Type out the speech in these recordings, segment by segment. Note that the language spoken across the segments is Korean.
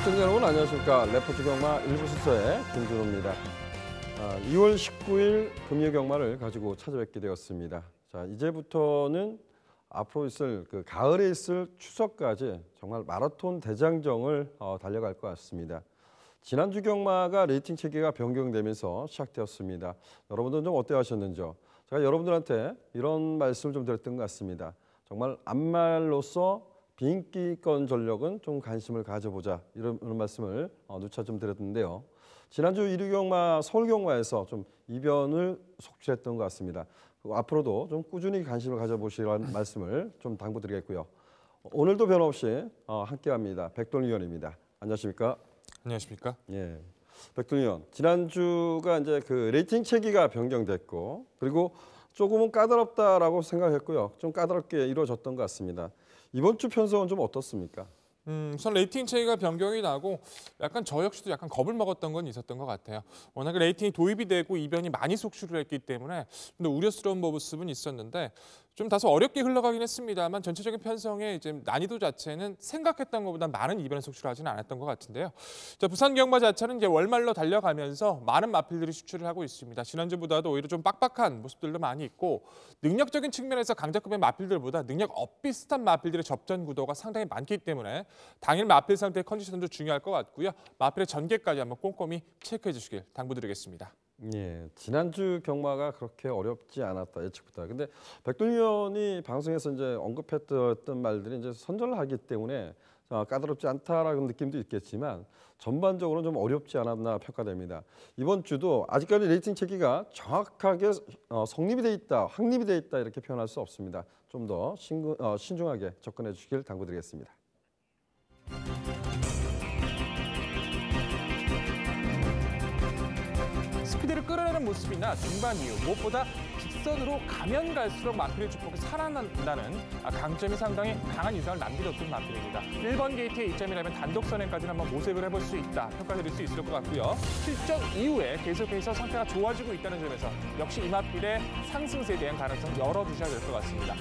시청자 여러분 안녕하십니까. 레포트 경마 1부 순서의 김준호입니다. 2월 19일 금요 경마를 가지고 찾아뵙게 되었습니다. 자, 이제부터는 앞으로 있을 가을에 있을 추석까지 정말 마라톤 대장정을 달려갈 것 같습니다. 지난주 경마가 레이팅 체계가 변경되면서 시작되었습니다. 여러분들은 좀 어때 하셨는지요? 제가 여러분들한테 이런 말씀을 좀 드렸던 것 같습니다. 정말 앞말로서 비인기권 전력은 좀 관심을 가져보자 이런 말씀을 누차 좀 드렸는데요. 지난주 1위 경마 서울 경마에서 좀 이변을 속출했던 것 같습니다. 앞으로도 좀 꾸준히 관심을 가져보시라는 말씀을 좀 당부드리겠고요. 오늘도 변함없이 함께합니다. 백돌 의원입니다. 안녕하십니까? 안녕하십니까? 예, 백돌 의원. 지난주가 이제 레이팅 체계가 변경됐고 그리고 조금은 까다롭다라고 생각했고요. 좀 까다롭게 이루어졌던 것 같습니다. 이번 주 편성은 좀 어떻습니까? 우선 레이팅 체계가 변경이 나고 약간 저 역시도 약간 겁을 먹었던 건 있었던 것 같아요. 워낙에 레이팅이 도입이 되고 이변이 많이 속출을 했기 때문에 좀 더 우려스러운 모습은 있었는데 좀 다소 어렵게 흘러가긴 했습니다만 전체적인 편성의 이제 난이도 자체는 생각했던 것보다 많은 이변을 속출하지는 않았던 것 같은데요. 자, 부산 경마 자체는 이제 월말로 달려가면서 많은 마필들이 수출을 하고 있습니다. 지난주보다도 오히려 좀 빡빡한 모습들도 많이 있고 능력적인 측면에서 강자급의 마필들보다 능력 엇비슷한 마필들의 접전 구도가 상당히 많기 때문에 당일 마필 상태의 컨디션도 중요할 것 같고요. 마필의 전개까지 한번 꼼꼼히 체크해 주시길 당부드리겠습니다. 예, 지난주 경마가 그렇게 어렵지 않았다 예측보다. 근데 백돌 의원이 방송에서 이제 언급했던 말들이 이제 선전을 하기 때문에 까다롭지 않다라는 느낌도 있겠지만 전반적으로 좀 어렵지 않았나 평가됩니다. 이번 주도 아직까지 레이팅 체계가 정확하게 성립이 돼 있다, 확립이 돼 있다 이렇게 표현할 수 없습니다. 좀 더 신중하게 접근해 주시길 당부드리겠습니다. 스피드를 끌어내는 모습이나 중반 이후 무엇보다 직선으로 가면 갈수록 마필의 주폭이 살아난다는 강점이 상당히 강한 인상을 남겨줬던 마필입니다. 1번 게이트의 이점이라면 단독 선행까지는 한번 모색을 해볼 수 있다 평가드릴 수 있을 것 같고요. 실전 이후에 계속해서 상태가 좋아지고 있다는 점에서 역시 이 마필의 상승세에 대한 가능성 열어두셔야 될 것 같습니다.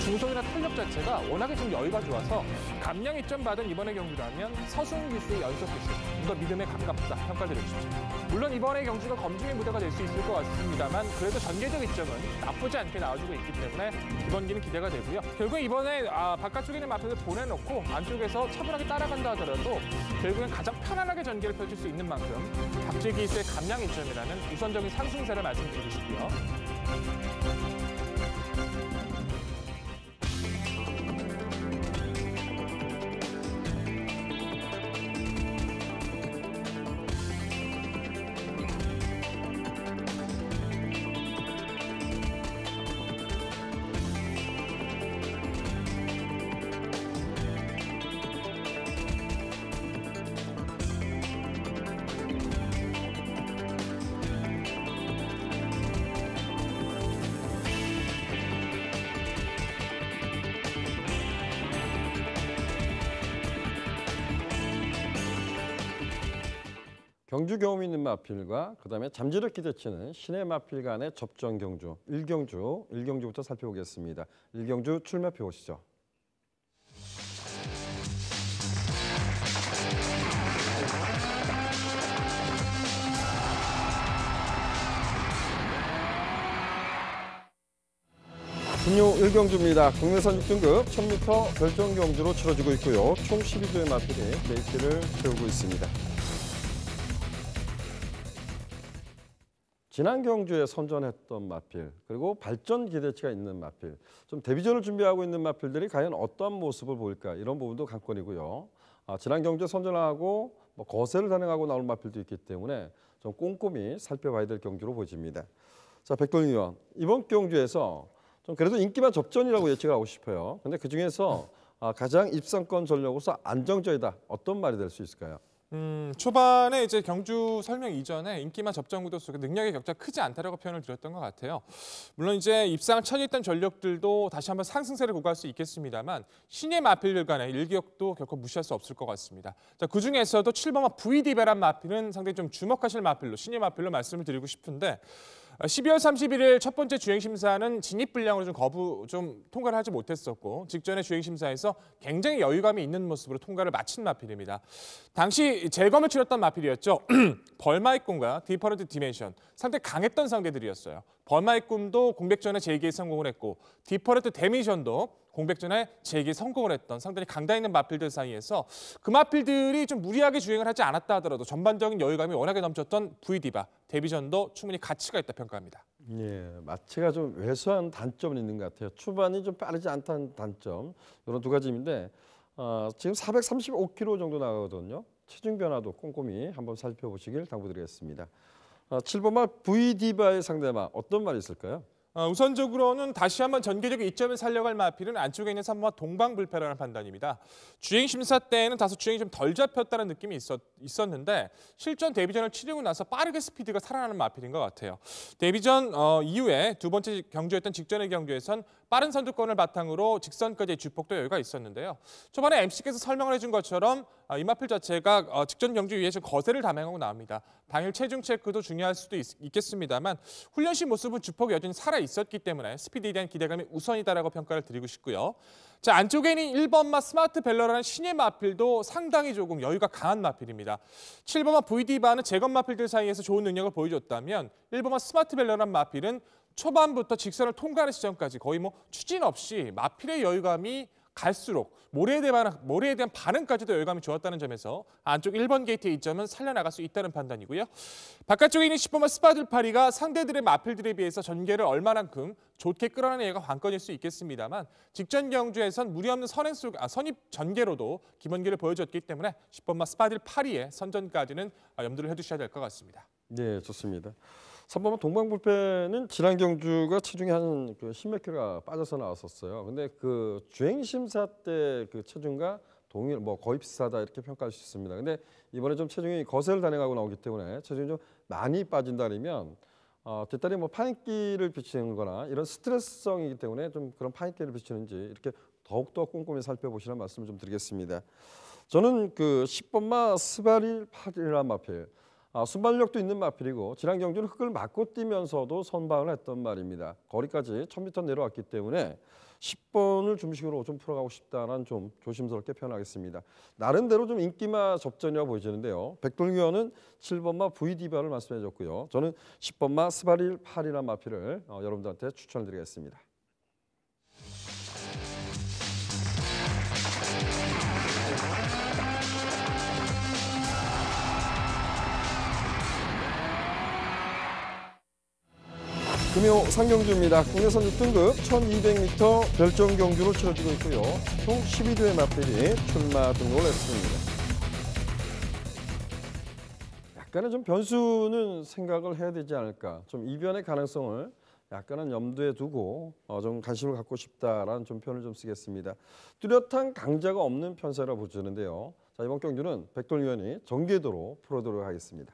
중속이나 탄력 자체가 워낙에 좀 여유가 좋아서 감량 이점 받은 이번의 경주라면 서순 기수의 연속 기수 좀 더 믿음에 가깝다 평가드리고 싶습니다. 물론 이번의 경주가 검증의 무대가 될 수 있을 것 같습니다만 그래도 전개적 이점은 나쁘지 않게 나와주고 있기 때문에 이번 기는 기대가 되고요. 결국 이번에 바깥쪽에 있는 마필을 보내놓고 안쪽에서 차분하게 따라간다 하더라도 결국엔 가장 편안하게 전개를 펼칠 수 있는 만큼 박쥐 기수의 감량 이점이라는 우선적인 상승세를 말씀드리고 싶고요. 경주 경험 있는 마필과 그다음에 잠재력 기대치는 신의 마필 간의 접전 경주 1경주부터 살펴보겠습니다. 1경주 출마표 보시죠. 금요 1경주입니다. 국내선 6등급 1000m 결정 경주로 치러지고 있고요. 총 12조의 마필이 레이스를 세우고 있습니다. 지난 경주에 선전했던 마필 그리고 발전 기대치가 있는 마필 좀 데뷔전을 준비하고 있는 마필들이 과연 어떠한 모습을 보일까 이런 부분도 관건이고요. 지난 경주에 선전하고 거세를 단행하고 나올 마필도 있기 때문에 좀 꼼꼼히 살펴봐야 될 경주로 보여집니다. 자, 백돌 의원 이번 경주에서 좀 그래도 인기만 접전이라고 예측을 하고 싶어요. 근데 그 중에서 가장 입상권 전력으로서 안정적이다 어떤 말이 될 수 있을까요? 초반에 이제 경주 설명 이전에 인기만 접전 구도 속에 능력의 격차가 크지 않다라고 표현을 드렸던 것 같아요. 물론 이제 입상을 처리했던 전력들도 다시 한번 상승세를 구가할 수 있겠습니다만 신예 마필들 간의 일격도 결코 무시할 수 없을 것 같습니다. 자, 그중에서도 7번마 VD베란 마필은 상당히 좀 주목하실 마필로 신예 마필로 말씀을 드리고 싶은데 12월 31일 첫 번째 주행 심사는 진입 불량으로 좀 통과를 하지 못했었고 직전의 주행 심사에서 굉장히 여유감이 있는 모습으로 통과를 마친 마필입니다. 당시 재검을 치렀던 마필이었죠. 벌마의 꿈과 디퍼런트 디멘션 상당히 강했던 상대들이었어요. 벌마의 꿈도 공백전에 재기에 성공을 했고 디퍼런트 디멘션도 공백전에 재기에 성공을 했던 상당히 강단 있는 마필들 사이에서 그 마필들이 좀 무리하게 주행을 하지 않았다 하더라도 전반적인 여유감이 워낙에 넘쳤던 V디바, 데비전도 충분히 가치가 있다 평가합니다. 예, 마체가 좀 왜소한 단점은 있는 것 같아요. 초반이 좀 빠르지 않다는 단점, 이런 두 가지인데 지금 435km 정도 나가거든요. 체중 변화도 꼼꼼히 한번 살펴보시길 당부드리겠습니다. 7번마 V디바의 상대마 어떤 말이 있을까요? 우선적으로는 다시 한번 전개적 이점을 살려갈 마필은 안쪽에 있는 3번마 동방불패라는 판단입니다. 주행 심사 때에는 다소 주행이 좀 덜 잡혔다는 느낌이 있었는데 실전 데뷔전을 치르고 나서 빠르게 스피드가 살아나는 마필인 것 같아요. 데뷔전 이후에 두 번째 경주였던 직전의 경주에선 빠른 선두권을 바탕으로 직선까지의 주폭도 여유가 있었는데요. 초반에 MC께서 설명을 해준 것처럼 이 마필 자체가 직전 경주 이후에 좀 거세를 담행하고 나옵니다. 당일 체중 체크도 중요할 수도 있겠습니다만 훈련시 모습은 주폭이 여전히 살아있었기 때문에 스피드에 대한 기대감이 우선이다라고 평가를 드리고 싶고요. 자, 안쪽에 있는 1번마 스마트 벨러라는 신예 마필도 상당히 조금 여유가 강한 마필입니다. 7번마 V디바는 재검 마필들 사이에서 좋은 능력을 보여줬다면 1번마 스마트 벨러라는 마필은 초반부터 직선을 통과하는 시점까지 거의 추진 없이 마필의 여유감이 갈수록 모래에 대한 반응까지도 여유감이 좋았다는 점에서 안쪽 1번 게이트의 이점은 살려나갈 수 있다는 판단이고요. 바깥쪽에 있는 10번마 스파들파리가 상대들의 마필들에 비해서 전개를 얼마만큼 좋게 끌어내느냐가 관건일 수 있겠습니다만 직전 경주에선 무리 없는 선입 전개로도 기본기를 보여줬기 때문에 10번마 스파들파리의 선전까지는 염두를 해두셔야 될 것 같습니다. 네, 좋습니다. 3번마 동방불패는 지난 경주가 체중이 한 10몇 킬로가 빠져서 나왔었어요. 근데 그 주행 심사 때 그 체중과 동일 거의 비슷하다 이렇게 평가할 수 있습니다. 근데 이번에 좀 체중이 거세를 단행하고 나오기 때문에 체중이 좀 많이 빠진다면 뒷다리 파인기를 비치는 거나 이런 스트레스성이기 때문에 좀 그런 파인기를 비치는지 이렇게 더욱더 꼼꼼히 살펴보시라는 말씀을 좀 드리겠습니다. 저는 그 10번마 스바릴 파리란 마필, 순발력도 있는 마필이고 지난 경주는 흙을 맞고 뛰면서도 선방을 했던 말입니다. 거리까지 1000m 내려왔기 때문에 10번을 중심으로 좀 풀어가고 싶다는 좀 조심스럽게 표현하겠습니다. 나름대로 좀 인기마 접전이라고 보여지는데요. 백돌기원은 7번마 V디바를 말씀해 줬고요. 저는 10번마 스바릴 파리란 마필을 여러분들한테 추천을 드리겠습니다. 금요 상경주입니다. 국내 선두 등급 1200m 별정 경주로 치러지고 있고요. 총 12대의 마필이 출마 등록을 했습니다. 약간의 좀 변수는 생각을 해야 되지 않을까. 좀 이변의 가능성을 약간은 염두에 두고 좀 관심을 갖고 싶다라는 좀 표현을 좀 쓰겠습니다. 뚜렷한 강자가 없는 편세라고 보여지는데요. 자, 이번 경주는 백돌위원이 전개도로 풀어드리도록 하겠습니다.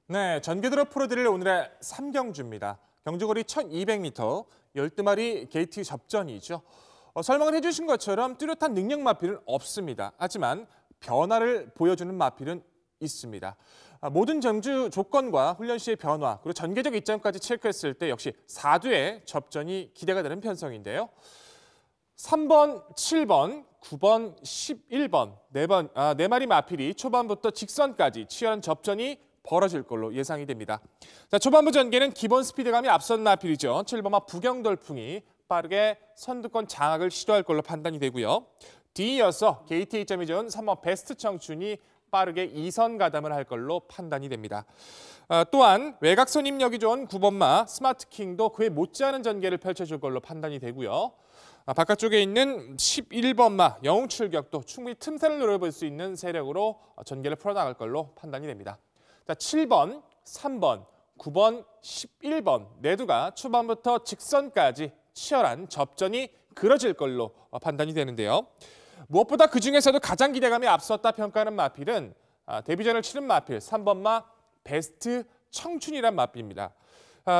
네, 전개도로 풀어드릴 오늘의 3경주입니다. 경주거리 1200m, 12마리 게이트 접전이죠. 설명을 해주신 것처럼 뚜렷한 능력 마필은 없습니다. 하지만 변화를 보여주는 마필은 있습니다. 모든 경주 조건과 훈련 시의 변화, 그리고 전개적 이점까지 체크했을 때 역시 4두의 접전이 기대가 되는 편성인데요. 3번, 7번, 9번, 11번, 4마리 마필이 초반부터 직선까지 치열한 접전이 벌어질 걸로 예상이 됩니다. 자, 초반부 전개는 기본 스피드감이 앞선 마필이죠. 7번마 부경돌풍이 빠르게 선두권 장악을 시도할 걸로 판단이 되고요. 뒤이어서 게이트 2점이 좋은 3번 베스트 청춘이 빠르게 2선 가담을 할 걸로 판단이 됩니다. 또한 외곽 선입력이 좋은 9번마 스마트킹도 그에 못지않은 전개를 펼쳐줄 걸로 판단이 되고요. 바깥쪽에 있는 11번마 영웅출격도 충분히 틈새를 노려볼 수 있는 세력으로 전개를 풀어나갈 걸로 판단이 됩니다. 자, 7번, 3번, 9번, 11번 네두가 초반부터 직선까지 치열한 접전이 그려질 걸로 판단이 되는데요. 무엇보다 그중에서도 가장 기대감이 앞섰다 평가하는 마필은 데뷔전을 치른 마필 3번마 베스트 청춘이란 마필입니다.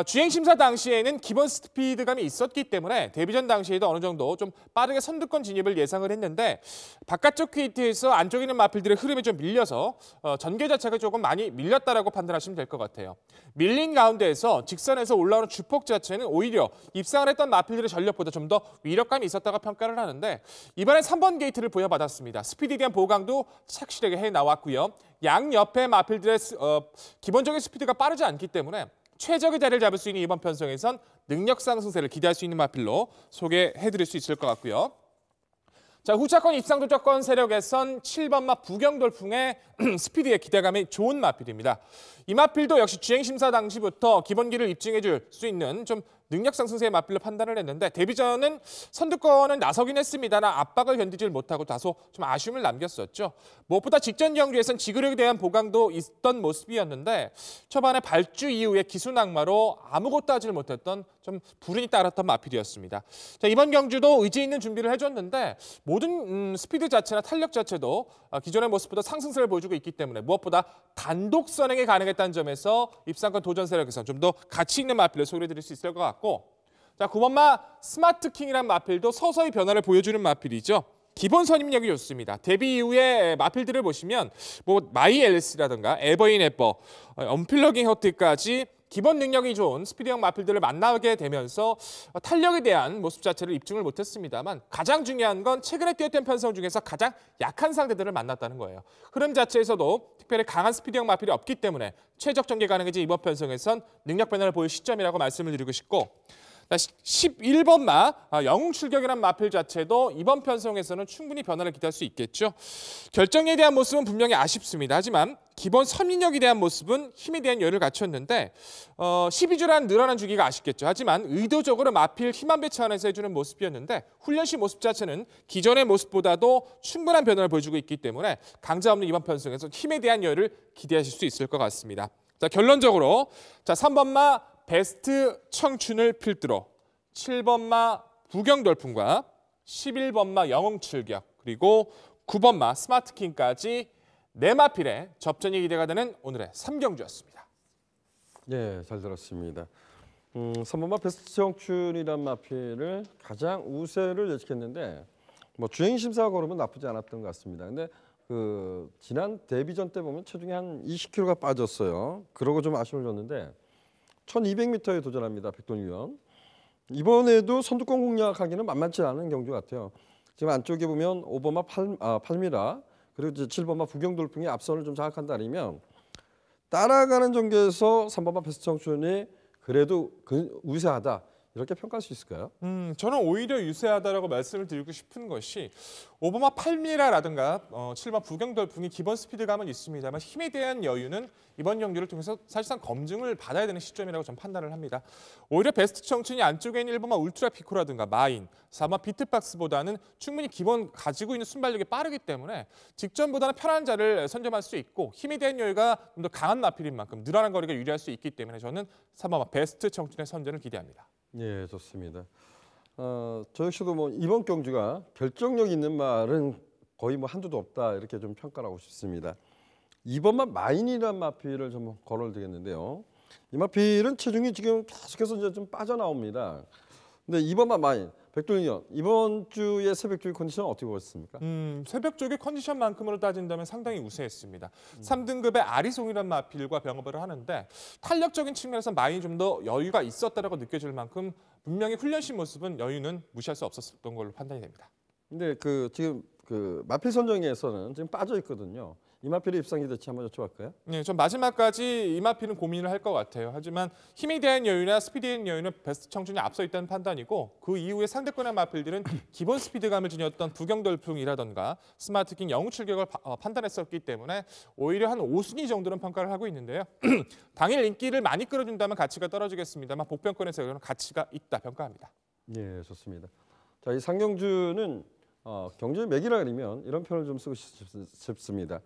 주행 심사 당시에는 기본 스피드감이 있었기 때문에 데뷔전 당시에도 어느 정도 좀 빠르게 선두권 진입을 예상을 했는데 바깥쪽 퀴트에서 안쪽에 있는 마필들의 흐름에 좀 밀려서 전개 자체가 조금 많이 밀렸다라고 판단하시면 될 것 같아요. 밀린 가운데에서 직선에서 올라오는 주폭 자체는 오히려 입상을 했던 마필들의 전력보다 좀 더 위력감이 있었다고 평가를 하는데 이번엔 3번 게이트를 부여받았습니다. 스피드에 대한 보강도 착실하게 해나왔고요. 양 옆에 마필들의 기본적인 스피드가 빠르지 않기 때문에 최적의 자리를 잡을 수 있는 이번 편성에선 능력 상승세를 기대할 수 있는 마필로 소개해드릴 수 있을 것 같고요. 자, 후차권 입상 도착권 세력에선 7번마 부경돌풍의 스피드에 기대감이 좋은 마필입니다. 이 마필도 역시 주행 심사 당시부터 기본기를 입증해줄 수 있는 좀 능력 상승세의 마필로 판단을 했는데 데뷔전은 선두권은 나서긴 했습니다나 압박을 견디질 못하고 다소 좀 아쉬움을 남겼었죠. 무엇보다 직전 경주에선 지구력에 대한 보강도 있던 모습이었는데 초반에 발주 이후에 기술 낙마로 아무것도 하질 못했던 좀 불운이 따랐던 마필이었습니다. 자, 이번 경주도 의지 있는 준비를 해줬는데 모든 스피드 자체나 탄력 자체도 기존의 모습보다 상승세를 보여주고 있기 때문에 무엇보다 단독 선행이 가능했다는 점에서 입상권 도전 세력에서 좀 더 가치 있는 마필을 소개해드릴 수 있을 것 같고 자, 9번마 스마트킹이라는 마필도 서서히 변화를 보여주는 마필이죠. 기본 선임력이 좋습니다. 데뷔 이후에 마필들을 보시면 뭐 마이 앨리스라든가 에버인 에버, 언필러깅 허트까지 기본 능력이 좋은 스피드형 마필들을 만나게 되면서 탄력에 대한 모습 자체를 입증을 못했습니다만 가장 중요한 건 최근에 뛰었던 편성 중에서 가장 약한 상대들을 만났다는 거예요. 흐름 자체에서도 특별히 강한 스피드형 마필이 없기 때문에 최적 전개 가능해진 이번 편성에선 능력 변화를 보일 시점이라고 말씀을 드리고 싶고 11번마 영웅 출격이라는 마필 자체도 이번 편성에서는 충분히 변화를 기대할 수 있겠죠. 결정에 대한 모습은 분명히 아쉽습니다. 하지만 기본 선민력에 대한 모습은 힘에 대한 여유를 갖췄는데 12주라는 늘어난 주기가 아쉽겠죠. 하지만 의도적으로 마필 힘안 배치 안에서 해주는 모습이었는데 훈련 시 모습 자체는 기존의 모습보다도 충분한 변화를 보여주고 있기 때문에 강자 없는 이번 편성에서 힘에 대한 여유를 기대하실 수 있을 것 같습니다. 자, 결론적으로 3번마 베스트 청춘을 필두로 7번마 부경돌풍과 11번마 영웅출격 그리고 9번마 스마트킹까지 4마필의 접전이 기대가 되는 오늘의 3경주였습니다. 네, 잘 들었습니다. 3번마 베스트 청춘이란 마필을 가장 우세를 예측했는데 뭐 주행 심사 걸으면 나쁘지 않았던 것 같습니다. 근데 그 지난 데뷔전 때 보면 체중이 한 20kg가 빠졌어요. 그러고 좀 아쉬움을 줬는데 1200m에 도전합니다. 백돈위원. 이번에도 선두권 공략하기는 만만치 않은 경주 같아요. 지금 안쪽에 보면 5번마 팔미라 그리고 이제 7번마 부경돌풍이 앞선을 좀 장악한다면 따라가는 전개에서 3번마 베스트 청춘이 그래도 우세하다. 이렇게 평가할 수 있을까요? 저는 오히려 유세하다라고 말씀을 드리고 싶은 것이 5번마 팔미라라든가 7번 부경돌풍이 기본 스피드감은 있습니다만 힘에 대한 여유는 이번 경기를 통해서 사실상 검증을 받아야 되는 시점이라고 저는 판단을 합니다. 오히려 베스트 청춘이 안쪽에 있는 1번마 울트라 피코라든가 마인, 4번마 비트박스보다는 충분히 기본 가지고 있는 순발력이 빠르기 때문에 직전보다는 편한 자를 선점할 수 있고 힘에 대한 여유가 좀 더 강한 마필인 만큼 늘어난 거리가 유리할 수 있기 때문에 저는 3번마 베스트 청춘의 선전을 기대합니다. 예, 좋습니다. 저 역시도 뭐 이번 경주가 결정력 있는 말은 거의 뭐 한두도 없다 이렇게 좀 평가를 하고 싶습니다. 2번마 마인이라는 마필을 좀 거론을 드리겠는데요. 이 마필은 체중이 지금 계속해서 이제 좀 빠져나옵니다. 근데 2번마 마인, 백돌리원 이번 주의 새벽 주의 컨디션 어떻게 보셨습니까? 새벽 쪽의 컨디션만큼으로 따진다면 상당히 우세했습니다. 3등급의 아리송이라는 마필과 병업을 하는데 탄력적인 측면에서 마인이 좀 더 여유가 있었다라고 느껴질 만큼 분명히 훈련시 모습은 여유는 무시할 수 없었던 걸로 판단이 됩니다. 근데 지금 마필 선정에서는 지금 빠져 있거든요. 이 마필의 입상 기대치 한번 여쭤볼까요? 네, 전 마지막까지 이 마필은 고민을 할 것 같아요. 하지만 힘에 대한 여유나 스피드에 대한 여유는 베스트 청춘이 앞서 있다는 판단이고 그 이후에 상대권의 마필들은 기본 스피드감을 지녔던 부경돌풍이라던가 스마트킹 영웅 출격을 판단했었기 때문에 오히려 한 5순위 정도는 평가를 하고 있는데요. 당일 인기를 많이 끌어준다면 가치가 떨어지겠습니다만 복병권에서 가치가 있다 평가합니다. 네, 좋습니다. 자, 이 상경주는 경주의 맥이라 그러면 이런 표현을 좀 쓰고 싶습니다.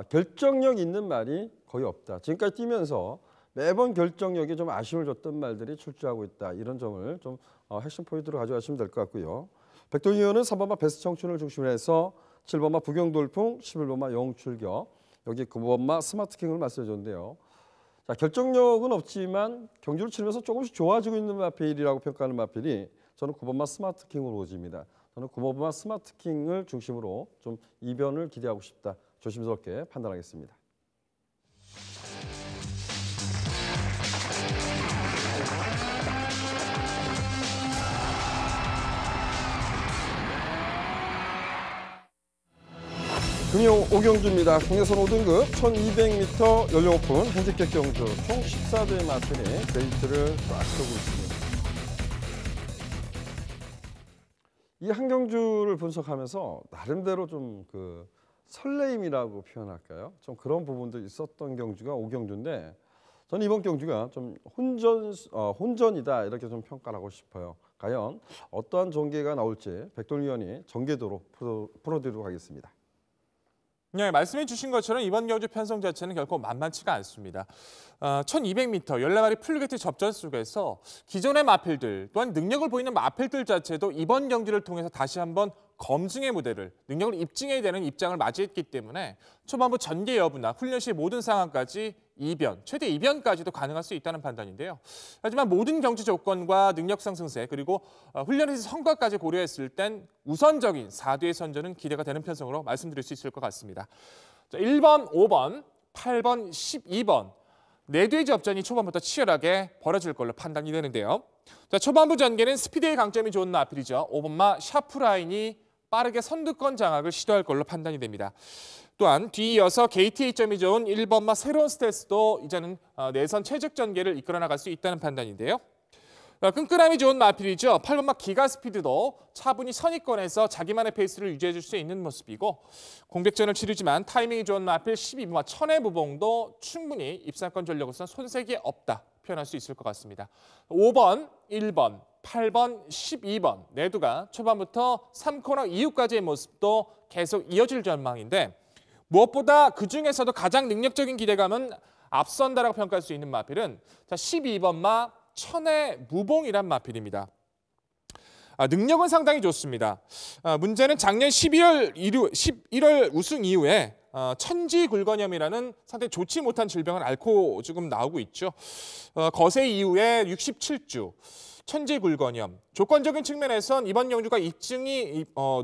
결정력 있는 말이 거의 없다. 지금까지 뛰면서 매번 결정력에 좀 아쉬움을 줬던 말들이 출주하고 있다. 이런 점을 좀 핵심 포인트로 가져가시면 될 것 같고요. 백돌위원은 3번마 베스트 청춘을 중심으로 해서 7번마 부경돌풍, 11번마 영웅출격, 여기 9번마 스마트킹을 말씀해 줬는데요. 자, 자, 결정력은 없지만 경주를 치르면서 조금씩 좋아지고 있는 마필이라고 평가하는 마필이 저는 9번마 스마트킹으로 보집니다. 저는 9번마 스마트킹을 중심으로 좀 이변을 기대하고 싶다. 조심스럽게 판단하겠습니다. 금요 5경주입니다. 국내선 5등급 1200m 연령 오픈 핸디캡 경주 총 14대의 마필이 데이트를 쫙 펴고 있습니다. 이 한 경주를 분석하면서 나름대로 좀 그 설레임이라고 표현할까요? 좀 그런 부분도 있었던 경주가 5경주인데 저는 이번 경주가 좀 혼전이다 이렇게 좀 평가를 하고 싶어요. 과연 어떠한 전개가 나올지 백돌위원이 전개도로 풀어드리도록 하겠습니다. 네, 말씀해 주신 것처럼 이번 경주 편성 자체는 결코 만만치가 않습니다. 1200m 14마리 풀게이트 접전 속에서 기존의 마필들 또한 능력을 보이는 마필들 자체도 이번 경주를 통해서 다시 한번 검증의 무대를 능력을 입증해야 되는 입장을 맞이했기 때문에 초반부 전개 여부나 훈련 시 모든 상황까지 최대 이변까지도 가능할 수 있다는 판단인데요. 하지만 모든 경주 조건과 능력 상승세 그리고 훈련에서 성과까지 고려했을 땐 우선적인 4대의 선전은 기대가 되는 편성으로 말씀드릴 수 있을 것 같습니다. 자, 1번, 5번, 8번, 12번 4대의 접전이 초반부터 치열하게 벌어질 걸로 판단이 되는데요. 자, 초반부 전개는 스피드의 강점이 좋은 마필이죠. 5번마 샤프라인이 빠르게 선두권 장악을 시도할 걸로 판단이 됩니다. 또한 뒤이어서 게이트 점이 좋은 1번마 새로운 스텔스도 이제는 내선 최적 전개를 이끌어 나갈 수 있다는 판단인데요. 끈끈함이 좋은 마필이죠. 8번마 기가스피드도 차분히 선입권에서 자기만의 페이스를 유지해 줄 수 있는 모습이고 공백전을 치르지만 타이밍이 좋은 마필 12번마 천혜무봉도 충분히 입상권 전력으로서 손색이 없다 표현할 수 있을 것 같습니다. 5번, 1번, 8번, 12번 내두가 초반부터 3코너 이후까지의 모습도 계속 이어질 전망인데 무엇보다 그중에서도 가장 능력적인 기대감은 앞선다라고 평가할 수 있는 마필은 12번마 천혜무봉이란 마필입니다. 능력은 상당히 좋습니다. 문제는 작년 11월 우승 이후에 천지굴건염이라는 상당히 좋지 못한 질병을 앓고 지금 나오고 있죠. 거세 이후에 67주. 천지굴건염. 조건적인 측면에선 이번 경주가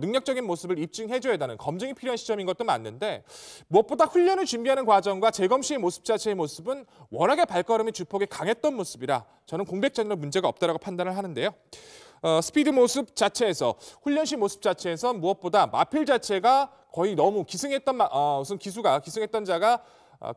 능력적인 모습을 입증해줘야 하는 검증이 필요한 시점인 것도 맞는데 무엇보다 훈련을 준비하는 과정과 재검 시의 모습 자체의 모습은 워낙에 발걸음이 주폭이 강했던 모습이라 저는 공백전으로 문제가 없다라고 판단을 하는데요. 스피드 모습 자체에서 훈련 시 모습 자체에서 무엇보다 마필 자체가 거의 너무 기승했던 자가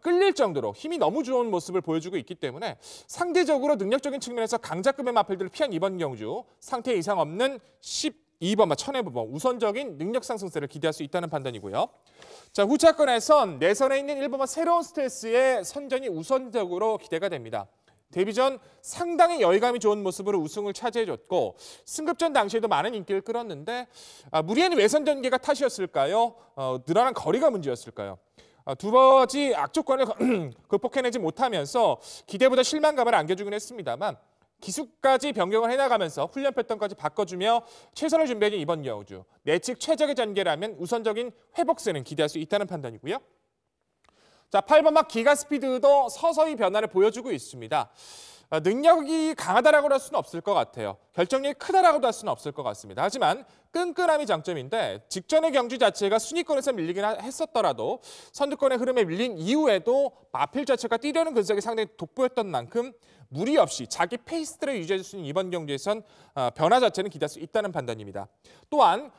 끌릴 정도로 힘이 너무 좋은 모습을 보여주고 있기 때문에 상대적으로 능력적인 측면에서 강자급의 마필들을 피한 이번 경주 상태 이상 없는 12번마 천혜무봉 우선적인 능력 상승세를 기대할 수 있다는 판단이고요. 자, 후차권에선 내선에 있는 1번마 새로운 스텔스의 선전이 우선적으로 기대가 됩니다. 데뷔 전 상당히 여유감이 좋은 모습으로 우승을 차지해줬고 승급전 당시에도 많은 인기를 끌었는데 무리한 외선 전개가 탓이었을까요? 늘어난 거리가 문제였을까요? 두 가지 악조건을 극복해내지 못하면서 기대보다 실망감을 안겨주긴 했습니다만 기수까지 변경을 해나가면서 훈련 패턴까지 바꿔주며 최선을 준비해준 이번 경주. 내측 최적의 전개라면 우선적인 회복세는 기대할 수 있다는 판단이고요. 자, 8번마 기가스피드도 서서히 변화를 보여주고 있습니다. 능력이 강하다라고 할 수는 없을 것 같아요. 결정력이 크다라고도 할 수는 없을 것 같습니다. 하지만 끈끈함이 장점인데 직전의 경주 자체가 순위권에서 밀리긴 했었더라도 선두권의 흐름에 밀린 이후에도 마필 자체가 뛰려는 근성이 상당히 돋보였던 만큼 무리 없이 자기 페이스대로 유지해줄 수 있는 이번 경주에선 변화 자체는 기대할 수 있다는 판단입니다. 또한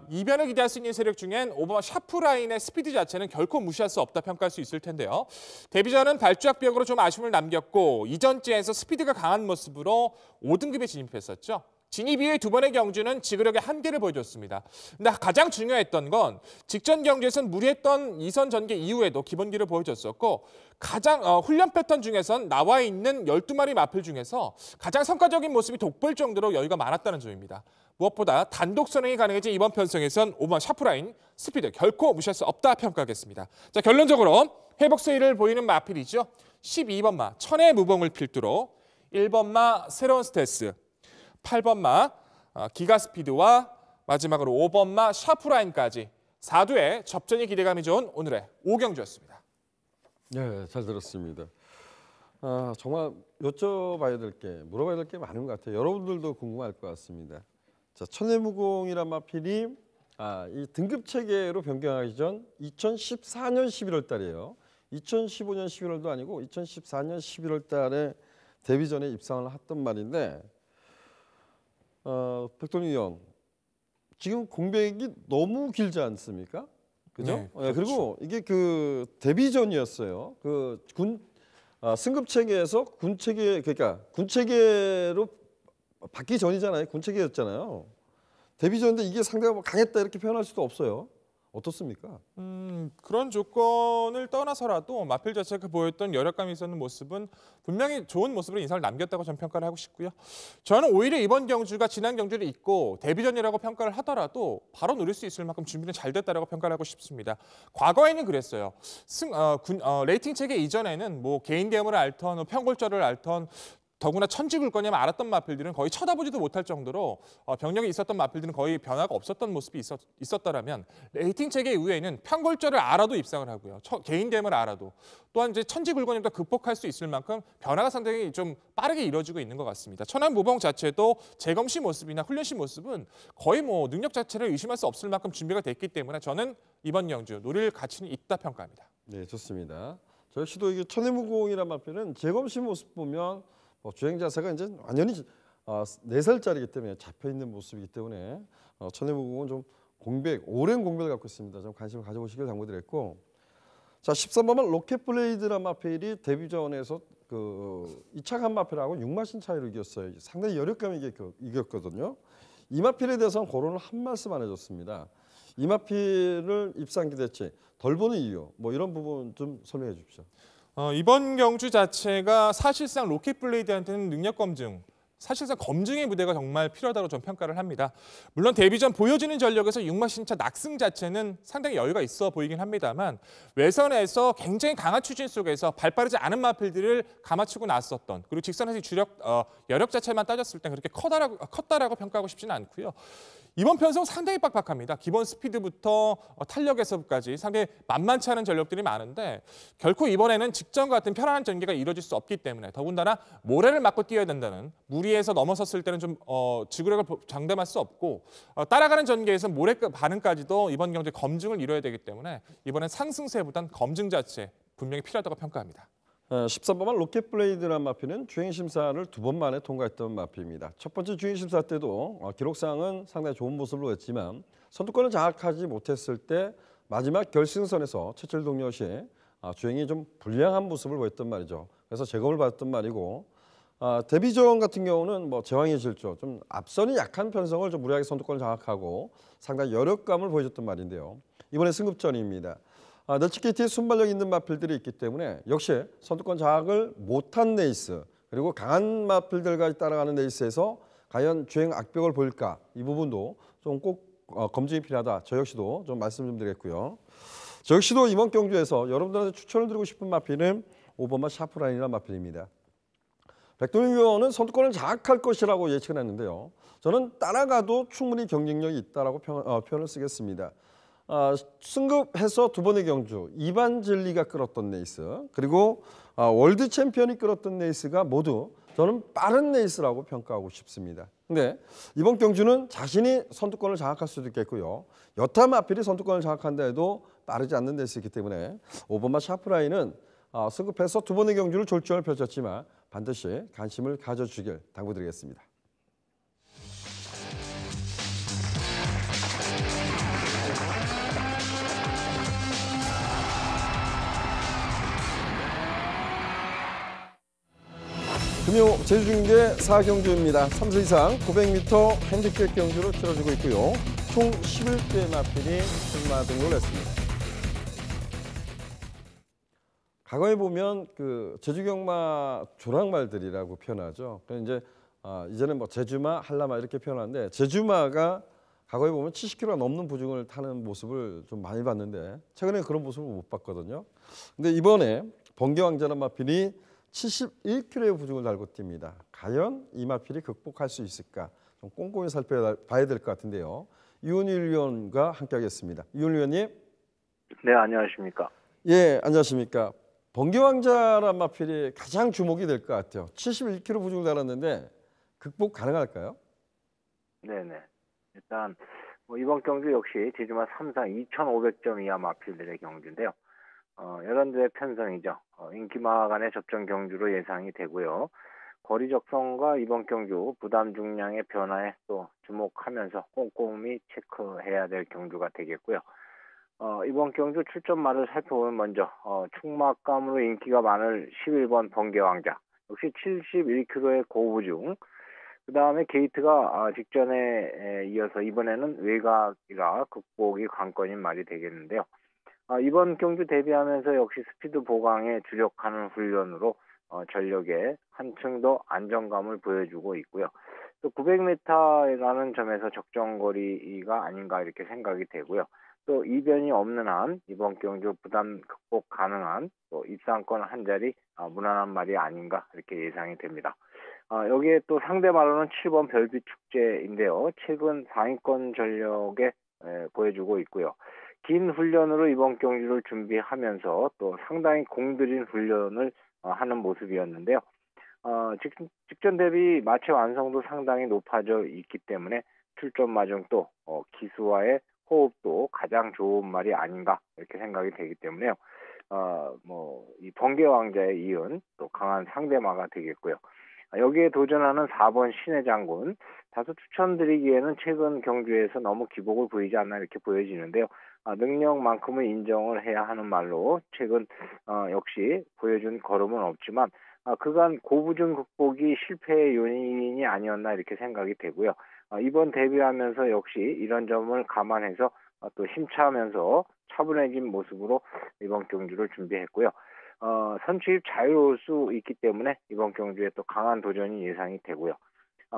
이변을 기대할 수 있는 세력 중엔 5번 샤프라인의 스피드 자체는 결코 무시할 수 없다 평가할 수 있을 텐데요. 데뷔전은 발주학벽으로 좀 아쉬움을 남겼고 이전지에서 스피드가 강한 모습으로 5등급에 진입했었죠. 진입 이후의 두 번의 경주는 지구력의 한계를 보여줬습니다. 근데 가장 중요했던 건 직전 경주에선 무리했던 2선 전개 이후에도 기본기를 보여줬었고 가장 훈련 패턴 중에선 나와 있는 12마리 마필 중에서 가장 성과적인 모습이 돋보일 정도로 여유가 많았다는 점입니다. 무엇보다 단독 선행이 가능해진 이번 편성에선 5번 샤프라인 스피드 결코 무시할 수 없다 평가하겠습니다. 자, 결론적으로 회복 세일을 보이는 마필이죠. 12번마 천혜무봉을 필두로 1번마 새로운 스텔스 8번마 기가스피드와 마지막으로 5번마 샤프라인까지 4두의 접전이 기대감이 좋은 오늘의 5경주였습니다. 네, 잘 들었습니다. 정말 여쭤봐야 될 게, 물어봐야 될 게 많은 것 같아요. 여러분들도 궁금할 것 같습니다. 자, 천혜무공이란 마필이 이 등급 체계로 변경하기 전 2014년 11월 달이에요. 2015년 11월도 아니고 2014년 11월 달에 데뷔전에 입상을 했던 말인데, 백동희 의원, 지금 공백이 너무 길지 않습니까? 그죠? 네, 그렇죠. 그리고 이게 그 데뷔전이었어요. 그 승급 체계에서 군 체계, 그러니까 군 체계로 바뀌기 전이잖아요. 군 체계였잖아요. 데뷔전인데 이게 상대가 뭐 강했다 이렇게 표현할 수도 없어요. 어떻습니까? 그런 조건을 떠나서라도 마필 자체가 보였던 열약감이 있었는 모습은 분명히 좋은 모습으로 인상을 남겼다고 저는 평가를 하고 싶고요. 저는 오히려 이번 경주가 지난 경주를 잊고 데뷔전이라고 평가를 하더라도 바로 누릴 수 있을 만큼 준비는 잘 됐다라고 평가를 하고 싶습니다. 과거에는 그랬어요. 레이팅 체계 이전에는 뭐 개인 대회를 앓던 평골절을 앓던 더구나 천지굴권이면 알았던 마필들은 거의 쳐다보지도 못할 정도로 병력이 있었던 마필들은 거의 변화가 없었던 모습이 있었더라면 레이팅 체계 이후에는 평골절을 알아도 입상을 하고요. 개인 대회를 알아도 또한 이제 천지굴권임도 극복할 수 있을 만큼 변화가 상당히 좀 빠르게 이루어지고 있는 것 같습니다. 천안무봉 자체도 재검시 모습이나 훈련시 모습은 거의 뭐 능력 자체를 의심할 수 없을 만큼 준비가 됐기 때문에 저는 이번 경주 노릴 가치는 있다 평가합니다. 네, 좋습니다. 저 역시도 이게 천혜무공이란 마필은 재검시 모습 보면 주행 자세가 이제 완전히 4살짜리이기 때문에 잡혀 있는 모습이기 때문에 천혜무공은 좀 오랜 공백을 갖고 있습니다. 좀 관심을 가져보시길 당부드렸고, 자 13번은 로켓블레이드란 마필이 데뷔전에서 그 이창한 마필하고 6마신 차이로 이겼어요. 상당히 여력감 있게 이겼거든요. 이 마필에 대해서는 고론을 한 말씀 안 해줬습니다. 이 마필을 입상 기대치 덜 보는 이유, 뭐 이런 부분 좀 설명해 주십시오. 이번 경주 자체가 사실상 로켓블레이드한테는 능력 검증, 사실상 검증의 무대가 정말 필요하다고 저는 평가를 합니다. 물론 데뷔전 보여지는 전력에서 6마신차 낙승 자체는 상당히 여유가 있어 보이긴 합니다만 외선에서 굉장히 강한 추진 속에서 발빠르지 않은 마필들을 감아치고 나섰던, 그리고 직선에서 여력 자체만 따졌을 땐 그렇게 컸다라고 평가하고 싶지는 않고요. 이번 편성 상당히 빡빡합니다. 기본 스피드부터 탄력에서까지 상당히 만만치 않은 전력들이 많은데 결코 이번에는 직전 같은 편안한 전개가 이루어질 수 없기 때문에, 더군다나 모래를 맞고 뛰어야 된다는, 무리해서 넘어섰을 때는 좀 지구력을 장담할 수 없고 따라가는 전개에서 모래 반응까지도 이번 경주에 검증을 이뤄야 되기 때문에 이번엔 상승세보단 검증 자체 분명히 필요하다고 평가합니다. 13번만 로켓블레이드란 마필은 주행심사를 2번 만에 통과했던 마필입니다. 첫 번째 주행심사 때도 기록상은 상당히 좋은 모습을 보였지만 선두권을 장악하지 못했을 때 마지막 결승선에서 최철 동료 시 주행이 좀 불량한 모습을 보였던 말이죠. 그래서 제검을 받았던 말이고, 데뷔전 같은 경우는 뭐 제왕의 질주, 좀 앞선이 약한 편성을 좀 무리하게 선두권을 장악하고 상당히 여력감을 보여줬던 말인데요. 이번에 승급전입니다. 널치KT에 순발력 있는 마필들이 있기 때문에 역시 선두권 장악을 못한 레이스, 그리고 강한 마필들까지 따라가는 레이스에서 과연 주행 악벽을 보일까, 이 부분도 좀 꼭 검증이 필요하다. 저 역시도 좀 말씀 좀 드렸고요. 저 역시도 이번 경주에서 여러분들한테 추천을 드리고 싶은 마필은 5번마 샤프라인이라는 마필입니다. 백동희 의원은 선두권을 장악할 것이라고 예측을 했는데요. 저는 따라가도 충분히 경쟁력이 있다라고 표현을 쓰겠습니다. 승급해서 2번의 경주, 이반젤리가 끌었던 레이스, 그리고 월드 챔피언이 끌었던 레이스가 모두 저는 빠른 레이스라고 평가하고 싶습니다. 근데 이번 경주는 자신이 선두권을 장악할 수도 있겠고요. 여타 마필이 선두권을 장악한다 해도 빠르지 않는 레이스이기 때문에 5번마 샤프라인은 승급해서 2번의 경주를 졸전을 펼쳤지만 반드시 관심을 가져주길 당부드리겠습니다. 금요 제주중계 4경주입니다. 3세 이상 900m 핸디캡 경주로 치러지고 있고요. 총 11대 마필이 출마 등록을 했습니다. 과거에 보면 그 제주경마 조랑말들이라고 표현하죠. 이제 이제는 뭐 제주마, 한라마 이렇게 표현하는데, 제주마가 과거에 보면 70kg가 넘는 부중을 타는 모습을 좀 많이 봤는데 최근에 그런 모습을 못 봤거든요. 근데 이번에 번개왕자라는 마필이 71kg의 부중을 달고 뜁니다. 과연 이 마필이 극복할 수 있을까? 좀 꼼꼼히 살펴봐야 될 것 같은데요. 이훈일 위원과 함께하겠습니다. 이훈일 위원님. 네, 안녕하십니까. 예, 안녕하십니까. 번개왕자란 마필이 가장 주목이 될 것 같아요. 71km 부중을 달았는데 극복 가능할까요? 네네. 일단 뭐 이번 경주 역시 지주마 3상 2,500점 이하 마필들의 경주인데요. 11대의 편성이죠. 인기마 간의 접전 경주로 예상이 되고요. 거리 적성과 이번 경주 부담 중량의 변화에 또 주목하면서 꼼꼼히 체크해야 될 경주가 되겠고요. 이번 경주 출전말을 살펴보면 먼저 충막감으로 인기가 많을 11번 번개왕자, 역시 71km의 고부중, 그 다음에 게이트가 직전에 이어서 이번에는 외곽이라 극복이 관건인 말이 되겠는데요. 이번 경주 대비하면서 역시 스피드 보강에 주력하는 훈련으로 전력에 한층 더 안정감을 보여주고 있고요. 또 900m라는 점에서 적정거리가 아닌가 이렇게 생각이 되고요. 또 이변이 없는 한 이번 경주 부담 극복 가능한 또 입상권 한 자리 무난한 말이 아닌가 이렇게 예상이 됩니다. 여기에 또 상대말로는 7번 별빛 축제인데요. 최근 상위권 전력에 보여주고 있고요. 긴 훈련으로 이번 경주를 준비하면서 또 상당히 공들인 훈련을 하는 모습이었는데요. 직전 대비 마체 완성도 상당히 높아져 있기 때문에 출전 마정도 기수와의 호흡도 가장 좋은 말이 아닌가 이렇게 생각이 되기 때문에요. 이 번개 왕자에 이은 또 강한 상대마가 되겠고요. 여기에 도전하는 4번 신의 장군, 다소 추천드리기에는 최근 경주에서 너무 기복을 보이지 않나 이렇게 보여지는데요. 능력만큼은 인정을 해야 하는 말로 최근 역시 보여준 걸음은 없지만 그간 고부중 극복이 실패의 요인이 아니었나 이렇게 생각이 되고요. 이번 데뷔하면서 역시 이런 점을 감안해서 또 힘차면서 차분해진 모습으로 이번 경주를 준비했고요. 선취입 자유로울 수 있기 때문에 이번 경주에 또 강한 도전이 예상이 되고요.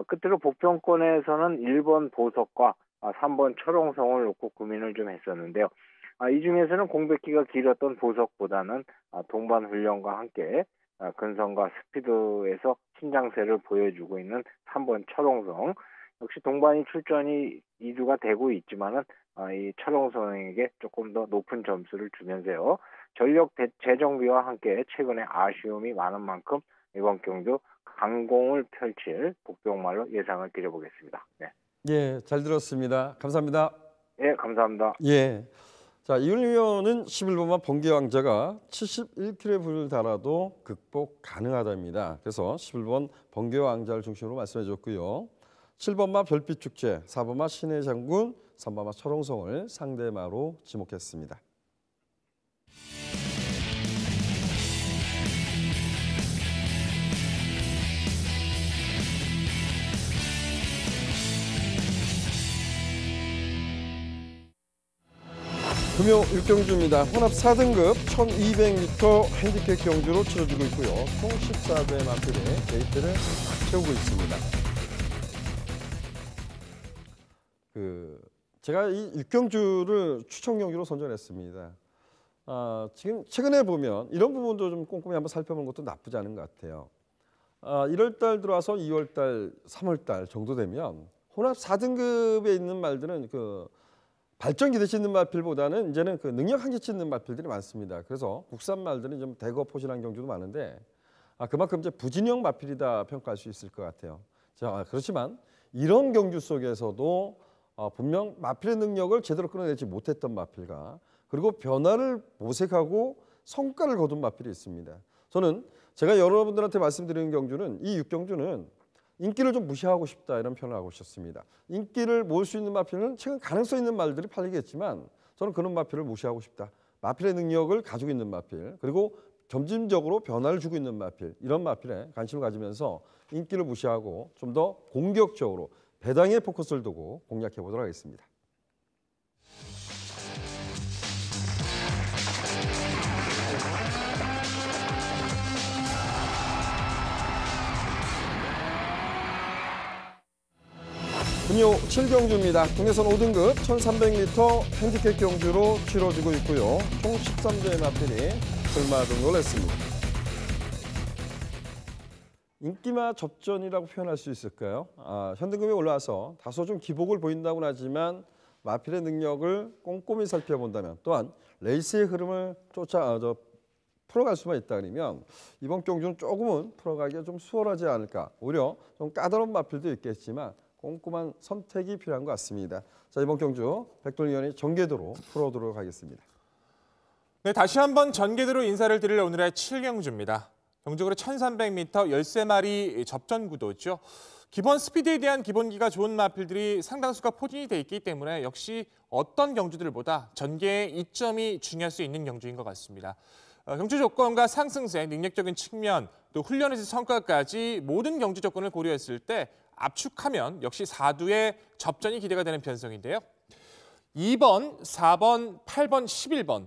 끝으로 복병권에서는 1번 보석과 3번 철옹성을 놓고 고민을 좀 했었는데요. 이 중에서는 공백기가 길었던 보석보다는 동반 훈련과 함께 근성과 스피드에서 신장세를 보여주고 있는 3번 철옹성, 역시 동반이 출전이 2주가 되고 있지만은 이 철옹성에게 조금 더 높은 점수를 주면서요. 전력 재정비와 함께 최근에 아쉬움이 많은 만큼 이번 경주 강공을 펼칠 복병말로 예상을 드려보겠습니다. 네. 예, 잘 들었습니다. 감사합니다. 예, 감사합니다. 예. 자, 이훈 위원은 11번마 번개왕자가 71km의 불을 달아도 극복 가능하답니다. 그래서 11번 번개왕자를 중심으로 말씀해 줬고요. 7번마 별빛축제, 4번마 신의 장군, 3번마 철옹성을 상대마로 지목했습니다. 금요 6경주입니다. 혼합 4등급 1200m 핸디캡 경주로 치러지고 있고요. 총 14대의 마필이 게이트를 채우고 있습니다. 제가 이 6경주를 추천 경주로 선정했습니다. 지금 최근에 보면 이런 부분도 좀 꼼꼼히 한번 살펴보는 것도 나쁘지 않은 것 같아요. 1월달 들어와서 2월달, 3월달 정도 되면 혼합 4등급에 있는 말들은 발전 기대치 있는 마필보다는 이제는 능력 한계치 있는 마필들이 많습니다. 그래서 국산 말들은 좀 대거 포진한 경주도 많은데 그만큼 이제 부진형 마필이다 평가할 수 있을 것 같아요. 자, 그렇지만 이런 경주 속에서도 분명 마필의 능력을 제대로 끌어내지 못했던 마필과 그리고 변화를 모색하고 성과를 거둔 마필이 있습니다. 저는 제가 여러분들한테 말씀드리는 경주는 이 6경주는 인기를 좀 무시하고 싶다 이런 표현을 하고 싶습니다. 인기를 모을 수 있는 마필은 최근 가능성 있는 말들이 팔리겠지만 저는 그런 마필을 무시하고 싶다. 마필의 능력을 가지고 있는 마필 그리고 점진적으로 변화를 주고 있는 마필 이런 마필에 관심을 가지면서 인기를 무시하고 좀 더 공격적으로 배당에 포커스를 두고 공략해 보도록 하겠습니다. 금요 7경주입니다. 국내선 5등급 1300m 핸디캡 경주로 치러지고 있고요. 총 13대의 마필이 출마 등록을 했습니다. 인기마 접전이라고 표현할 수 있을까요? 현등급에 올라와서 다소 좀 기복을 보인다고는 하지만 마필의 능력을 꼼꼼히 살펴본다면 또한 레이스의 흐름을 풀어갈 수만 있다 그러면 이번 경주는 조금은 풀어가기가 좀 수월하지 않을까. 오히려 좀 까다로운 마필도 있겠지만 꼼꼼한 선택이 필요한 것 같습니다. 자, 이번 경주 백돌위원이 전개도로 풀어보도록 하겠습니다. 네, 다시 한번 전개도로 인사를 드릴 오늘의 7경주입니다. 경주거리 1300m 13마리 접전 구도죠. 기본 스피드에 대한 기본기가 좋은 마필들이 상당수가 포진이 돼 있기 때문에 역시 어떤 경주들보다 전개의 이점이 중요할 수 있는 경주인 것 같습니다. 경주 조건과 상승세, 능력적인 측면, 또 훈련에서 성과까지 모든 경주 조건을 고려했을 때 압축하면 역시 4두의 접전이 기대가 되는 편성인데요. 2번, 4번, 8번, 11번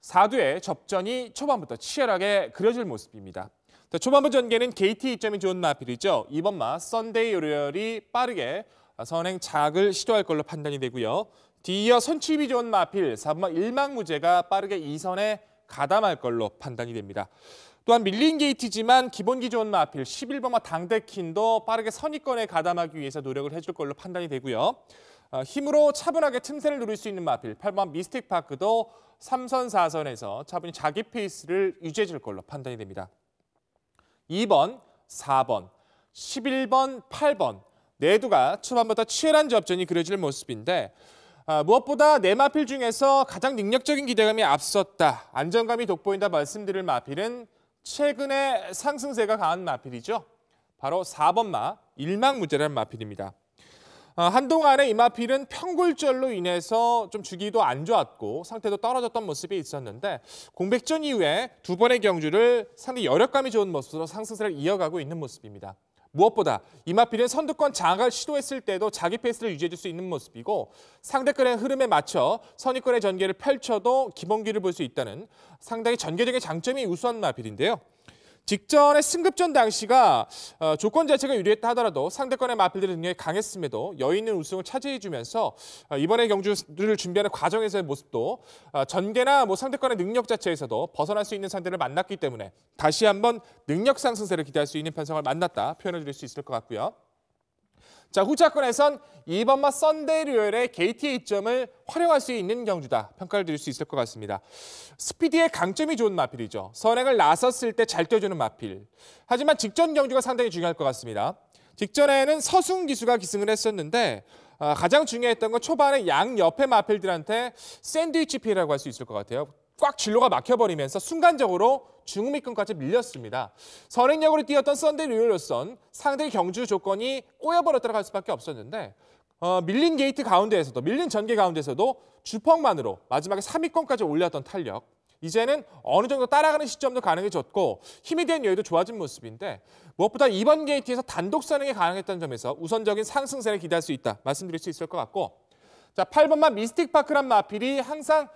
4두의 접전이 초반부터 치열하게 그려질 모습입니다. 초반부 전개는 게이트 이점이 좋은 마필이죠. 2번마 썬데이 요리얼이 빠르게 선행 장악을 시도할 걸로 판단이 되고요. 뒤이어 선취입이 좋은 마필 4번마 일망무제가 빠르게 2선에 가담할 걸로 판단이 됩니다. 또한 밀린 게이트지만 기본기 좋은 마필 11번마 당대킨도 빠르게 선입권에 가담하기 위해서 노력을 해줄 걸로 판단이 되고요. 힘으로 차분하게 틈새를 누릴 수 있는 마필 8번 미스틱 파크도 3선, 4선에서 차분히 자기 페이스를 유지해 줄 걸로 판단이 됩니다. 2번, 4번, 11번, 8번 내두가 초반부터 치열한 접전이 그려질 모습인데 무엇보다 네 마필 중에서 가장 능력적인 기대감이 앞섰다, 안정감이 돋보인다 말씀드릴 마필은 최근에 상승세가 강한 마필이죠. 바로 4번마 일망무제라는 마필입니다. 한동안에 이 마필은 평골절로 인해서 좀 주기도 안 좋았고 상태도 떨어졌던 모습이 있었는데 공백전 이후에 두 번의 경주를 상당히 여력감이 좋은 모습으로 상승세를 이어가고 있는 모습입니다. 무엇보다 이 마필은 선두권 장악을 시도했을 때도 자기 페이스를 유지해줄 수 있는 모습이고 상대권의 흐름에 맞춰 선의권의 전개를 펼쳐도 기본기를 볼 수 있다는 상당히 전개적인 장점이 우수한 마필인데요. 직전의 승급전 당시가 조건 자체가 유리했다 하더라도 상대권의 마필들의 능력이 강했음에도 여유 있는 우승을 차지해주면서 이번에 경주를 준비하는 과정에서의 모습도 전개나 상대권의 능력 자체에서도 벗어날 수 있는 상대를 만났기 때문에 다시 한번 능력 상승세를 기대할 수 있는 편성을 만났다 표현해드릴 수 있을 것 같고요. 자, 후차권에선 2번마 썬데이 로열의 게이트의 이점을 활용할 수 있는 경주다 평가를 드릴 수 있을 것 같습니다. 스피드의 강점이 좋은 마필이죠. 선행을 나섰을 때 잘 뛰어주는 마필. 하지만 직전 경주가 상당히 중요할 것 같습니다. 직전에는 서승 기수가 기승을 했었는데 가장 중요했던 건 초반에 양 옆의 마필들한테 샌드위치 피해라고 할 수 있을 것 같아요. 꽉 진로가 막혀버리면서 순간적으로 중후미권까지 밀렸습니다. 선행력으로 뛰었던 썬데이 로열로선 상대의 경주 조건이 꼬여버렸다고 할 수밖에 없었는데 밀린 게이트 가운데에서도 밀린 전개 가운데서도 주펑만으로 마지막에 3위권까지 올렸던 탄력. 이제는 어느 정도 따라가는 시점도 가능해졌고 힘에 대한 여유도 좋아진 모습인데 무엇보다 이번 게이트에서 단독 선행이 가능했던 점에서 우선적인 상승세를 기대할 수 있다 말씀드릴 수 있을 것 같고 자, 8번마 미스틱 파크란 마필이 항상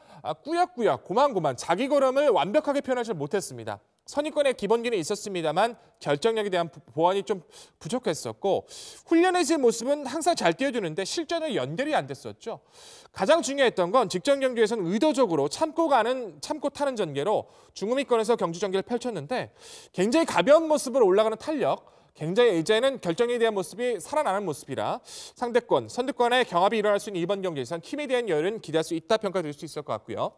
꾸역꾸역 고만고만 자기 걸음을 완벽하게 표현하지 못했습니다. 선입권의 기본기는 있었습니다만 결정력에 대한 보완이 좀 부족했었고 훈련에서의 모습은 항상 잘 뛰어주는데 실전으로 연결이 안 됐었죠. 가장 중요했던 건 직전 경주에서는 의도적으로 참고 타는 전개로 중후미권에서 경주 전개를 펼쳤는데 굉장히 가벼운 모습으로 올라가는 탄력, 굉장히 이제는 결정에 대한 모습이 살아나는 모습이라 상대권, 선두권의 경합이 일어날 수 있는 이번 경기에서는 힘에 대한 여유는 기대할 수 있다 평가드릴 수 있을 것 같고요.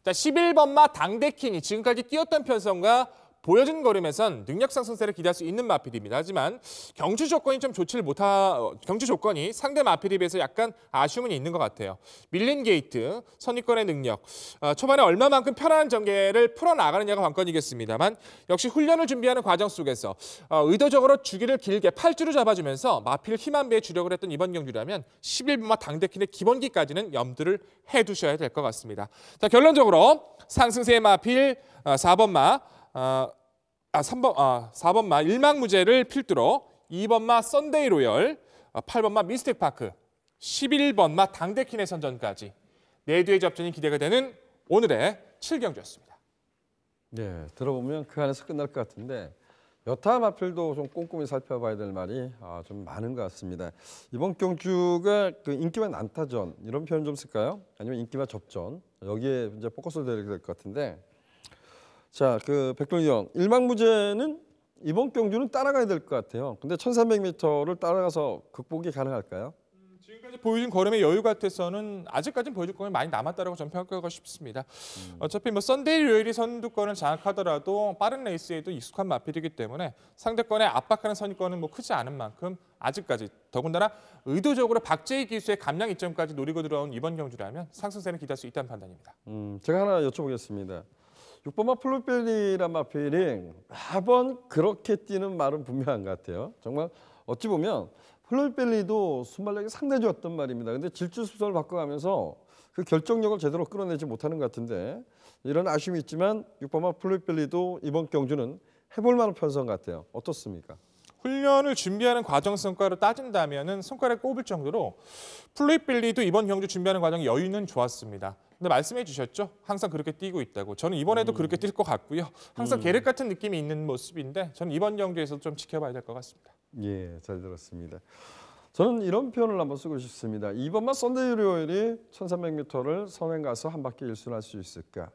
자, 11번마 당대킨이 지금까지 뛰었던 편성과 보여준 걸음에선 능력 상승세를 기대할 수 있는 마필입니다. 하지만 경주 조건이 경주 조건이 상대 마필에 비해서 약간 아쉬움은 있는 것 같아요. 밀린 게이트, 선입권의 능력, 초반에 얼마만큼 편안한 전개를 풀어나가느냐가 관건이겠습니다만 역시 훈련을 준비하는 과정 속에서 의도적으로 주기를 길게 8주로 잡아주면서 마필 힘한 배에 주력을 했던 이번 경주라면 11번마 당대킨의 기본기까지는 염두를 해두셔야 될 것 같습니다. 자, 결론적으로 상승세의 마필 4번마 일망무제를 필두로 2번마 썬데이 로열, 8번마 미스틱 파크, 11번마 당대킨의 선전까지 4두의 접전이 기대가 되는 오늘의 7경주였습니다. 네, 들어보면 그 안에서 끝날 것 같은데 여타 마필도 좀 꼼꼼히 살펴봐야 될 말이 좀 많은 것 같습니다. 이번 경주가 그 인기만 난타전 이런 표현 좀 쓸까요? 아니면 인기만 접전 여기에 이제 포커스를 드려야 될 것 같은데 자, 그 백돌위원 일망무제는 이번 경주는 따라가야 될 것 같아요. 근데 1300m를 따라가서 극복이 가능할까요? 지금 지금까지 보여준 걸음의 여유 같아서는 아직까지는 보여줄 거면 많이 남았다라고 저는 평가하고 싶습니다. 어차피 뭐 썬데이 로열이 선두권을 장악하더라도 빠른 레이스에도 익숙한 마필이기 때문에 상대권에 압박하는 선입권은 뭐 크지 않은 만큼 아직까지 더군다나 의도적으로 박재희 기수의 감량 이점까지 노리고 들어온 이번 경주라면 상승세는 기대할 수 있다는 판단입니다. 제가 하나 여쭤보겠습니다. 6번마 플루벨리란 마필이 매번 그렇게 뛰는 말은 분명한 것 같아요. 정말 어찌 보면 플루벨리도 순발력이 상당히 좋았단 말입니다. 근데 질주 수선을 바꿔가면서 그 결정력을 제대로 끌어내지 못하는 것 같은데 이런 아쉬움이 있지만 6번마 플루벨리도 이번 경주는 해볼 만한 편성 같아요. 어떻습니까? 훈련을 준비하는 과정 성과로 따진다면은 손가락에 꼽을 정도로 플루이빌리도 이번 경주 준비하는 과정 여유는 좋았습니다. 근데 말씀해 주셨죠? 항상 그렇게 뛰고 있다고. 저는 이번에도 그렇게 뛸 것 같고요. 항상 계획 같은 느낌이 있는 모습인데 저는 이번 경주에서 좀 지켜봐야 될 것 같습니다. 예, 잘 들었습니다. 저는 이런 표현을 한번 쓰고 싶습니다. 이번만 썬데이 로열이 1300m를 선행 가서 한 바퀴 일순할 수 있을까?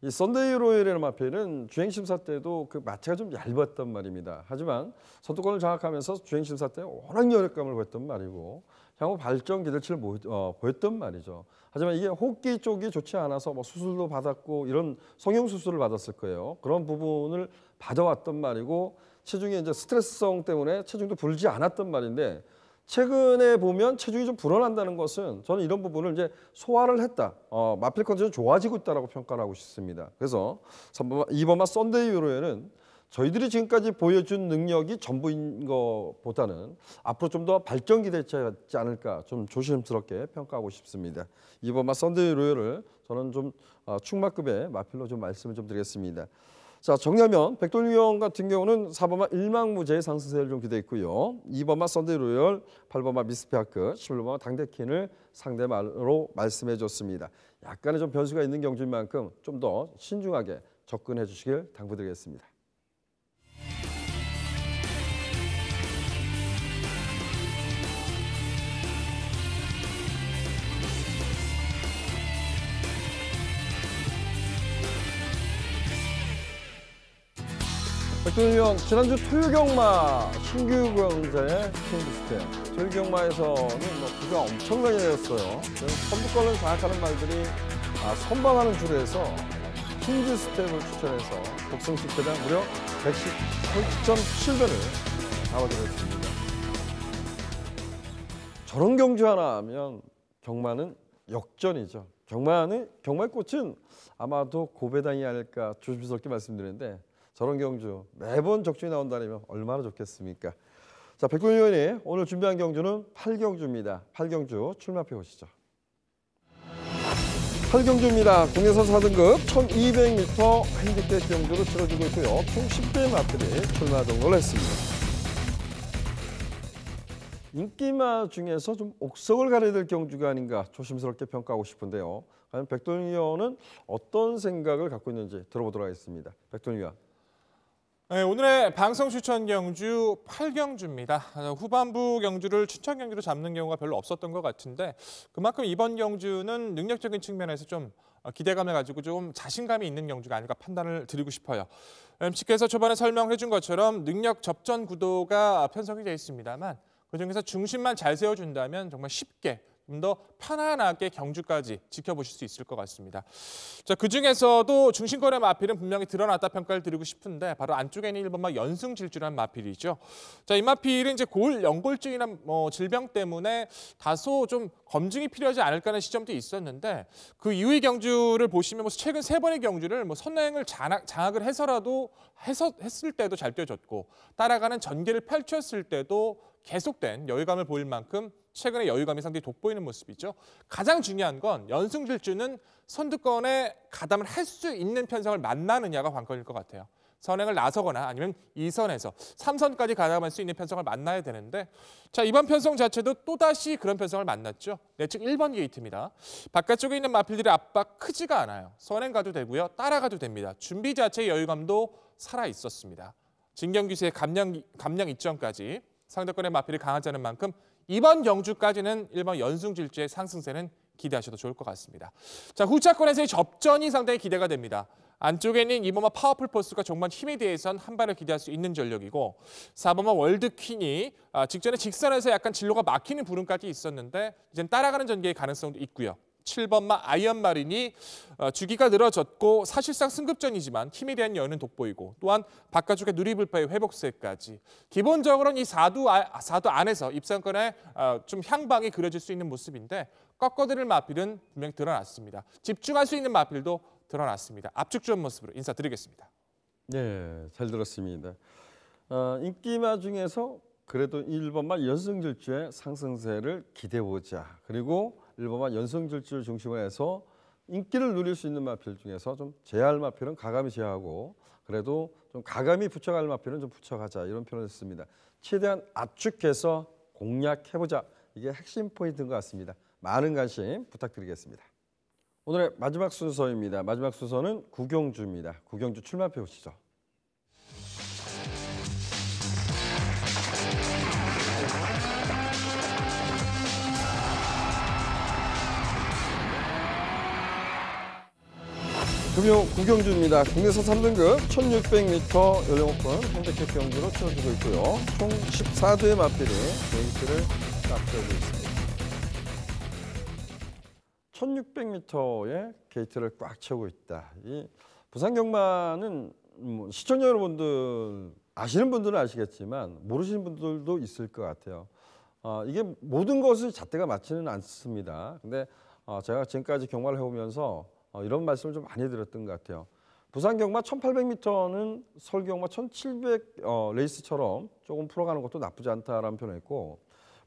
이 썬데이 로열이라는 마필은 주행 심사 때도 그 마체가 좀 얇았단 말입니다. 하지만 선두권을 장악하면서 주행 심사 때 워낙 열역감을 보였단 말이고 향후 발전 기대치를 보였단 말이죠. 하지만 이게 호흡기 쪽이 좋지 않아서 뭐 수술도 받았고 이런 성형 수술을 받았을 거예요. 그런 부분을 받아왔단 말이고 체중이 이제 스트레스성 때문에 체중도 불지 않았단 말인데 최근에 보면 체중이 좀 불어난다는 것은 저는 이런 부분을 이제 소화를 했다. 마필 컨디션이 좋아지고 있다라고 평가를 하고 싶습니다. 그래서 2번마 썬데이 로열은 저희들이 지금까지 보여준 능력이 전부인 것보다는 앞으로 좀 더 발전 기대치 않을까 좀 조심스럽게 평가하고 싶습니다. 2번마 썬데이 로열을 저는 좀 충마급의 마필로 좀 말씀을 좀 드리겠습니다. 자, 정리하면 백돌리형 같은 경우는 4번마 일망무제의 상승세를 좀 기대했고요. 2번마 썬데이 로열, 8번마 미스피아크, 11번마 당대킨을 상대로 말씀해 줬습니다. 약간의 좀 변수가 있는 경주인 만큼 좀 더 신중하게 접근해 주시길 당부드리겠습니다. 백돌리형 지난주 토요경마 신규 경자의 킹스텝 토요경마에서는 뭐 비가 엄청나게 내렸어요. 선두권을 장악하는 말들이 선방하는 줄에서 킹즈 스텝을 추천해서 독성 실패당 무려 110.7배를 잡아들였습니다. 저런 경주 하나 하면 경마는 역전이죠. 경마의 꽃은 아마도 고배당이 아닐까 조심스럽게 말씀드리는데 저런 경주 매번 적중이 나온다면 얼마나 좋겠습니까? 자, 백돌리 의원이 오늘 준비한 경주는 8경주입니다. 8경주 출마표 보시죠. 8경주입니다. 국내선수 4등급 1200m 핸디캡 경주로 치러지고 있고요. 총 10대 마필이 출마 등록을 했습니다. 인기마 중에서 좀 옥석을 가려야 될 경주가 아닌가 조심스럽게 평가하고 싶은데요. 과연 백돌리 의원은 어떤 생각을 갖고 있는지 들어보도록 하겠습니다. 백돌리 의원. 네, 오늘의 방송 추천 경주 8경주입니다. 후반부 경주를 추천 경주로 잡는 경우가 별로 없었던 것 같은데 그만큼 이번 경주는 능력적인 측면에서 좀 기대감을 가지고 좀 자신감이 있는 경주가 아닐까 판단을 드리고 싶어요. MC께서 초반에 설명해 준 것처럼 능력 접전 구도가 편성이 되어 있습니다만 그중에서 중심만 잘 세워준다면 정말 쉽게 좀 더 편안하게 경주까지 지켜보실 수 있을 것 같습니다. 자, 그중에서도 중심권의 마필은 분명히 드러났다 평가를 드리고 싶은데 바로 안쪽에 있는 1번마 연승질주라는 마필이죠. 자, 이 마필은 이제 연골증이나 질병 때문에 다소 좀 검증이 필요하지 않을까 하는 시점도 있었는데 그 이후의 경주를 보시면 최근 3번의 경주를 선행을 장악을 해서라도 했을 때도 잘 뛰어졌고 따라가는 전개를 펼쳤을 때도 계속된 여유감을 보일 만큼 최근에 여유감이 상당히 돋보이는 모습이죠. 가장 중요한 건 연승질주는 선두권에 가담을 할 수 있는 편성을 만나느냐가 관건일 것 같아요. 선행을 나서거나 아니면 2선에서 3선까지 가담할 수 있는 편성을 만나야 되는데 자, 이번 편성 자체도 또다시 그런 편성을 만났죠. 내측 1번 게이트입니다. 바깥쪽에 있는 마필들의 압박 크지가 않아요. 선행 가도 되고요. 따라가도 됩니다. 준비 자체의 여유감도 살아있었습니다. 진경기수의 감량 이점까지 상대권의 마필이 강하지 않은 만큼 이번 경주까지는 1번 연승질주의 상승세는 기대하셔도 좋을 것 같습니다. 자, 후차권에서의 접전이 상당히 기대가 됩니다. 안쪽에 있는 2번마 파워풀 포스가 정말 힘에 대해선 한 발을 기대할 수 있는 전력이고 4번마 월드퀸이 직전에 직선에서 약간 진로가 막히는 부분까지 있었는데 이젠 따라가는 전개의 가능성도 있고요. 7번마 아이언마린이 주기가 늘어졌고 사실상 승급전이지만 힘에 대한 여유는 돋보이고 또한 바깥쪽에 누리불파의 회복세까지 기본적으로는 이 4두 안에서 입상권에 좀 향방이 그려질 수 있는 모습인데 꺾어들일 마필은 분명히 드러났습니다. 집중할 수 있는 마필도 드러났습니다. 압축 좋은 모습으로 인사드리겠습니다. 네, 잘 들었습니다. 인기마 중에서 그래도 1번만 연승질주의 상승세를 기대해보자. 그리고 1번만 연승질주를 중심으로 해서 인기를 누릴 수 있는 마필 중에서 좀 제할 마필은 가감히 제하고 그래도 좀 가감히 붙여갈 마필은 좀 붙여가자 이런 표현을 했습니다. 최대한 압축해서 공략해보자. 이게 핵심 포인트인 것 같습니다. 많은 관심 부탁드리겠습니다. 오늘의 마지막 순서입니다. 마지막 순서는 구경주입니다. 구경주 출마표 보시죠. 금요 구경주입니다. 국내선 3등급 1600m 연령권 핸디캡 경주로 치러지고 있고요. 총 14대의 마필이 게이트를 딱 채우고 있습니다. 1600m의 게이트를 꽉 채우고 있다. 이 부산 경마는 시청자 여러분들 아시는 분들은 아시겠지만 모르시는 분들도 있을 것 같아요. 이게 모든 것이 잣대가 맞지는 않습니다. 근데 제가 지금까지 경마를 해오면서 이런 말씀을 좀 많이 드렸던 것 같아요. 부산 경마 1800m는 서울 경마 1700 레이스처럼 조금 풀어가는 것도 나쁘지 않다라는 표현을 했고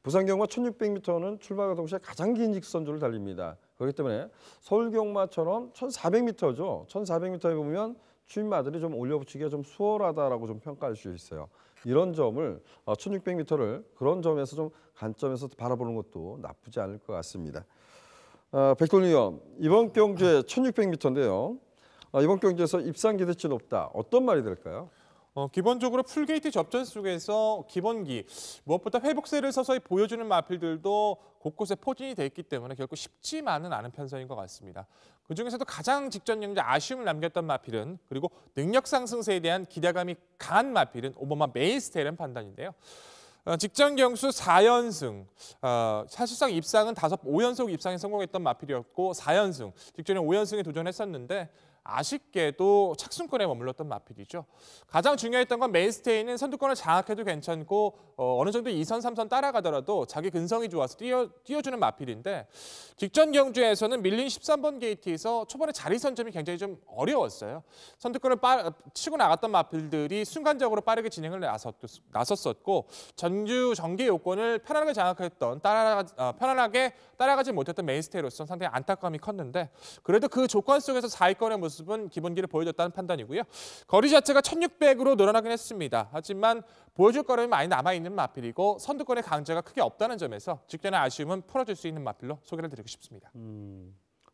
부산 경마 1600m는 출발과 동시에 가장 긴 직선주를 달립니다. 그렇기 때문에 서울 경마처럼 1400m죠. 1400m에 보면 주인마들이 좀 올려붙이기가 좀 수월하다라고 좀 평가할 수 있어요. 이런 점을 1600m를 그런 점에서 좀 관점에서 바라보는 것도 나쁘지 않을 것 같습니다. 백돌 의원, 이번 경주에 1600m인데요. 이번 경주에서 입상 기대치 높다. 어떤 말이 될까요? 기본적으로 풀게이트 접전 속에서 기본기, 무엇보다 회복세를 서서히 보여주는 마필들도 곳곳에 포진이 돼 있기 때문에 결코 쉽지만은 않은 편성인 것 같습니다. 그중에서도 가장 직전 경주 아쉬움을 남겼던 마필은 그리고 능력 상승세에 대한 기대감이 강한 마필은 5번마 메이스테이라는 판단인데요. 직전 경수 4연승, 사실상 입상은 5연속 입상에 성공했던 마필이었고 4연승, 직전에 5연승에 도전했었는데 아쉽게도 착순권에 머물렀던 마필이죠. 가장 중요했던 건 메인스테이는 선두권을 장악해도 괜찮고 어느 정도 2선, 3선 따라가더라도 자기 근성이 좋아서 띄워주는 마필인데 직전 경주에서는 밀린 13번 게이트에서 초반에 자리 선점이 굉장히 좀 어려웠어요. 선두권을 치고 나갔던 마필들이 순간적으로 빠르게 진행을 나섰었고 전주 전개 요건을 편안하게 장악했던 편안하게 따라가지 못했던 메인스테이로서는 상당히 안타까움이 컸는데 그래도 그 조건 속에서 4위권의 모습은 기본기를 보여줬다는 판단이고요. 거리 자체가 1600으로 늘어나긴 했습니다. 하지만 보여줄 거름이 많이 남아있는 마필이고 선두권의 강자가 크게 없다는 점에서 직전의 아쉬움은 풀어줄 수 있는 마필로 소개를 드리고 싶습니다.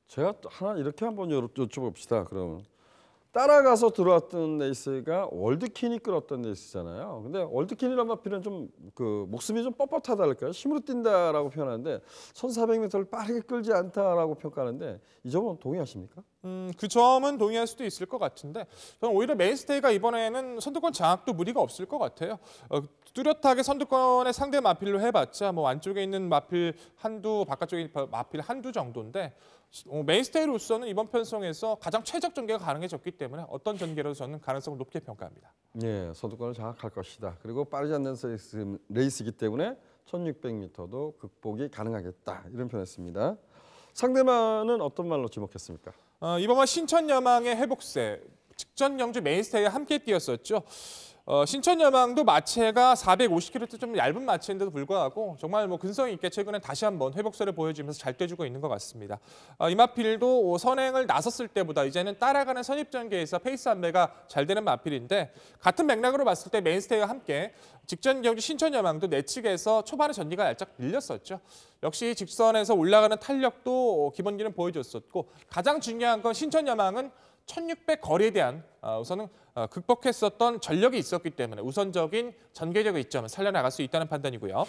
제가 또 하나 이렇게 한번 여쭤봅시다. 그럼 따라가서 들어왔던 레이스가 월드퀸이 끌었던 레이스잖아요. 근데 월드퀸이란 마필은 좀 그 목숨이 좀 뻣뻣하다 할까요? 힘으로 뛴다라고 표현하는데 1400m를 빠르게 끌지 않다라고 평가하는데 이 점은 동의하십니까? 그 점은 동의할 수도 있을 것 같은데 저는 오히려 메인스테이가 이번에는 선두권 장악도 무리가 없을 것 같아요. 뚜렷하게 선두권의 상대 마필로 해봤자 뭐 안쪽에 있는 마필 한두, 바깥쪽에 있는 마필 한두 정도인데 메인스테이로서는 이번 편성에서 가장 최적 전개가 가능해졌기 때문에 어떤 전개로도 저는 가능성을 높게 평가합니다. 네, 선두권을 장악할 것이다. 그리고 빠르지 않는 레이스이기 때문에 1600m도 극복이 가능하겠다. 이런 표현했습니다. 상대만은 어떤 말로 지목했습니까? 이번만 신천여망의 회복세, 직전 경주 메인스테이와 함께 뛰었었죠. 신천여망도 마체가 450km 좀 얇은 마체인데도 불구하고 정말 뭐 근성 있게 최근에 다시 한번 회복세를 보여주면서 잘 뛰어주고 있는 것 같습니다. 이 마필도 선행을 나섰을 때보다 이제는 따라가는 선입전개에서 페이스 안배가 잘 되는 마필인데 같은 맥락으로 봤을 때 메인스테이와 함께 직전 경주 신천여망도 내측에서 초반에 전기가 살짝 밀렸었죠. 역시 직선에서 올라가는 탄력도 기본기는 보여줬었고 가장 중요한 건 신천여망은 1600 거리에 대한 우선은 극복했었던 전력이 있었기 때문에 우선적인 전개적 이점을 살려나갈 수 있다는 판단이고요.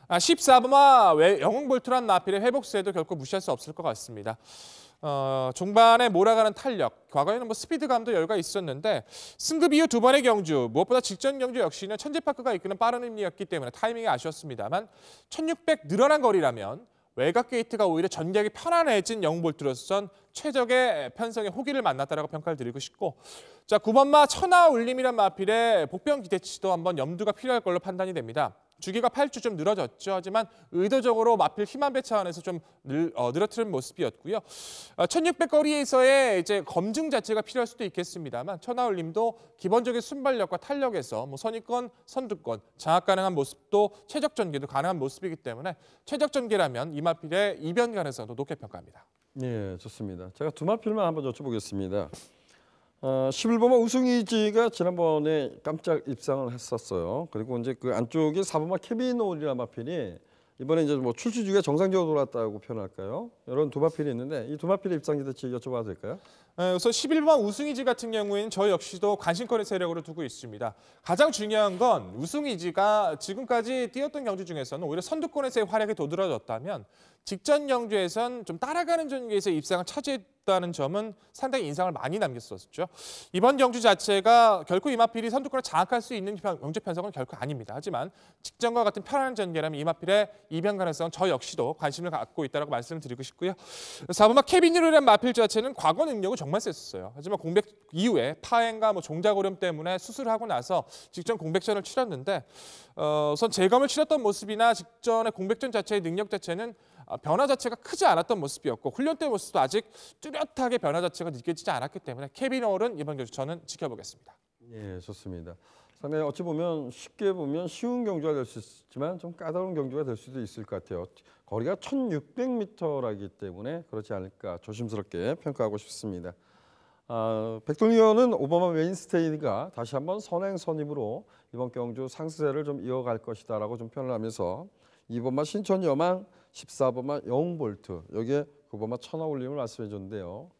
14번마 영웅볼트란 마필의 회복세도 결코 무시할 수 없을 것 같습니다. 종반에 몰아가는 탄력, 과거에는 뭐 스피드감도 여유가 있었는데 승급 이후 두 번의 경주, 무엇보다 직전 경주 역시는 천지파크가 이끄는 빠른 힘이었기 때문에 타이밍이 아쉬웠습니다만 1600 늘어난 거리라면 외곽 게이트가 오히려 전개하기 편안해진 영웅볼트로선 최적의 편성의 호기를 만났다라고 평가를 드리고 싶고, 자 9번마 천하울림이란 마필의 복병 기대치도 한번 염두가 필요할 걸로 판단이 됩니다. 주기가 8주 좀 늘어졌죠. 하지만 의도적으로 마필 힘안배 차원에서 좀 늘어뜨린 모습이었고요. 1600 거리에서의 이제 검증 자체가 필요할 수도 있겠습니다만 천하울림도 기본적인 순발력과 탄력에서 뭐 선입권, 선두권 장악 가능한 모습도 최적 전개도 가능한 모습이기 때문에 최적 전개라면 이 마필의 이변 가능성도 높게 평가합니다. 네, 좋습니다. 제가 두 마필만 한번 여쭤보겠습니다. 11번마 우승이지가 지난번에 깜짝 입상을 했었어요. 그리고 이제 그 안쪽에 4번마 케비노이라는 마필이 이번에 이제 뭐 출시주기가 정상적으로 돌았다고 표현할까요? 이런 두 마필이 있는데 이 두 마필의 입상 기대치 여쭤봐도 될까요? 우선 11번 우승이지 같은 경우에는 저 역시도 관심권의 세력으로 두고 있습니다. 가장 중요한 건 우승이지가 지금까지 뛰었던 경주 중에서는 오히려 선두권에서의 활약이 도드라졌다면 직전 경주에선 좀 따라가는 전개에서 입상을 차지했다는 점은 상당히 인상을 많이 남겼었죠. 이번 경주 자체가 결코 이마필이 선두권을 장악할 수 있는 경주 편성은 결코 아닙니다. 하지만 직전과 같은 편안한 전개라면 이마필의 이변 가능성은 저 역시도 관심을 갖고 있다고 말씀을 드리고 싶고요. 4번마 케빈이라는 마필 자체는 과거 능력은 정말 셌었어요. 하지만 공백 이후에 파행과 뭐 종작 오염 때문에 수술을 하고 나서 직전 공백전을 치렀는데 우선 재검을 치렀던 모습이나 직전의 공백전 자체의 능력 자체는 변화 자체가 크지 않았던 모습이었고 훈련 때 모습도 아직 뚜렷하게 변화 자체가 느껴지지 않았기 때문에 케빈 홀은 이번 경주 저는 지켜보겠습니다. 예, 좋습니다. 상당히 어찌 보면 쉽게 보면 쉬운 경주가 될 수 있지만 좀 까다로운 경주가 될 수도 있을 것 같아요. 거리가 1600m라기 때문에 그렇지 않을까 조심스럽게 평가하고 싶습니다. 백돌리언은 오바마 메인스테이가 다시 한번 선행선임으로 이번 경주 상승세를 좀 이어갈 것이다라고 좀 표현을 하면서 2번마 신천여망, 14번마 영웅볼트, 여기에 9번마 천하울림을 말씀해 줬는데요.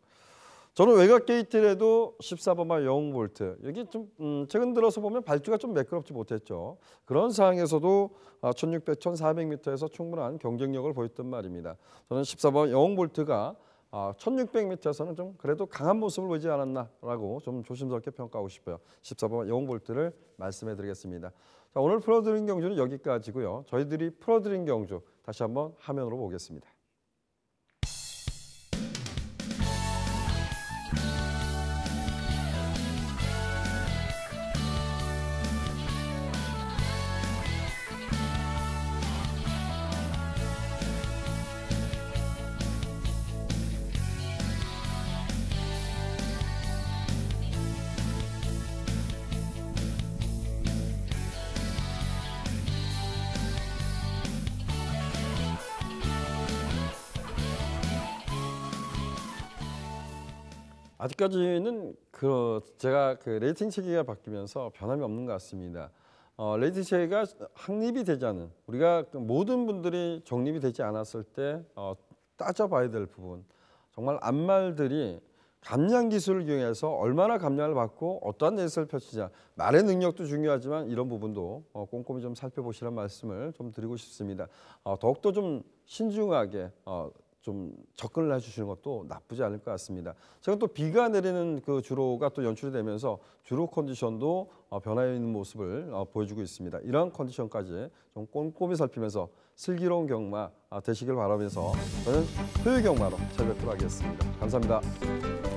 저는 외곽 게이트에도 14번마 영웅볼트, 여기 좀 최근 들어서 보면 발주가 좀 매끄럽지 못했죠. 그런 상황에서도 1600, 1400m에서 충분한 경쟁력을 보였던 말입니다. 저는 14번 영웅볼트가 1600m에서는 좀 그래도 강한 모습을 보이지 않았나라고 좀 조심스럽게 평가하고 싶어요. 14번 영웅볼트를 말씀해 드리겠습니다. 자, 오늘 풀어드린 경주는 여기까지고요. 저희들이 풀어드린 경주 다시 한번 화면으로 보겠습니다. 아직까지는 제가 레이팅 체계가 바뀌면서 변함이 없는 것 같습니다. 레이팅 체계가 확립이 되지 않은, 우리가 모든 분들이 정립이 되지 않았을 때 따져봐야 될 부분, 정말 안말들이 감량 기술을 이용해서 얼마나 감량을 받고 어떠한 내세를 펼치자, 말의 능력도 중요하지만 이런 부분도 꼼꼼히 좀 살펴보시라는 말씀을 좀 드리고 싶습니다. 더욱더 좀 신중하게 좀 접근을 해주시는 것도 나쁘지 않을 것 같습니다. 최근 또 비가 내리는 그 주로가 또 연출이 되면서 주로 컨디션도 변화해 있는 모습을 보여주고 있습니다. 이런 컨디션까지 좀 꼼꼼히 살피면서 슬기로운 경마 되시길 바라면서 저는 토요 경마로 찾아뵙도록 하겠습니다. 감사합니다.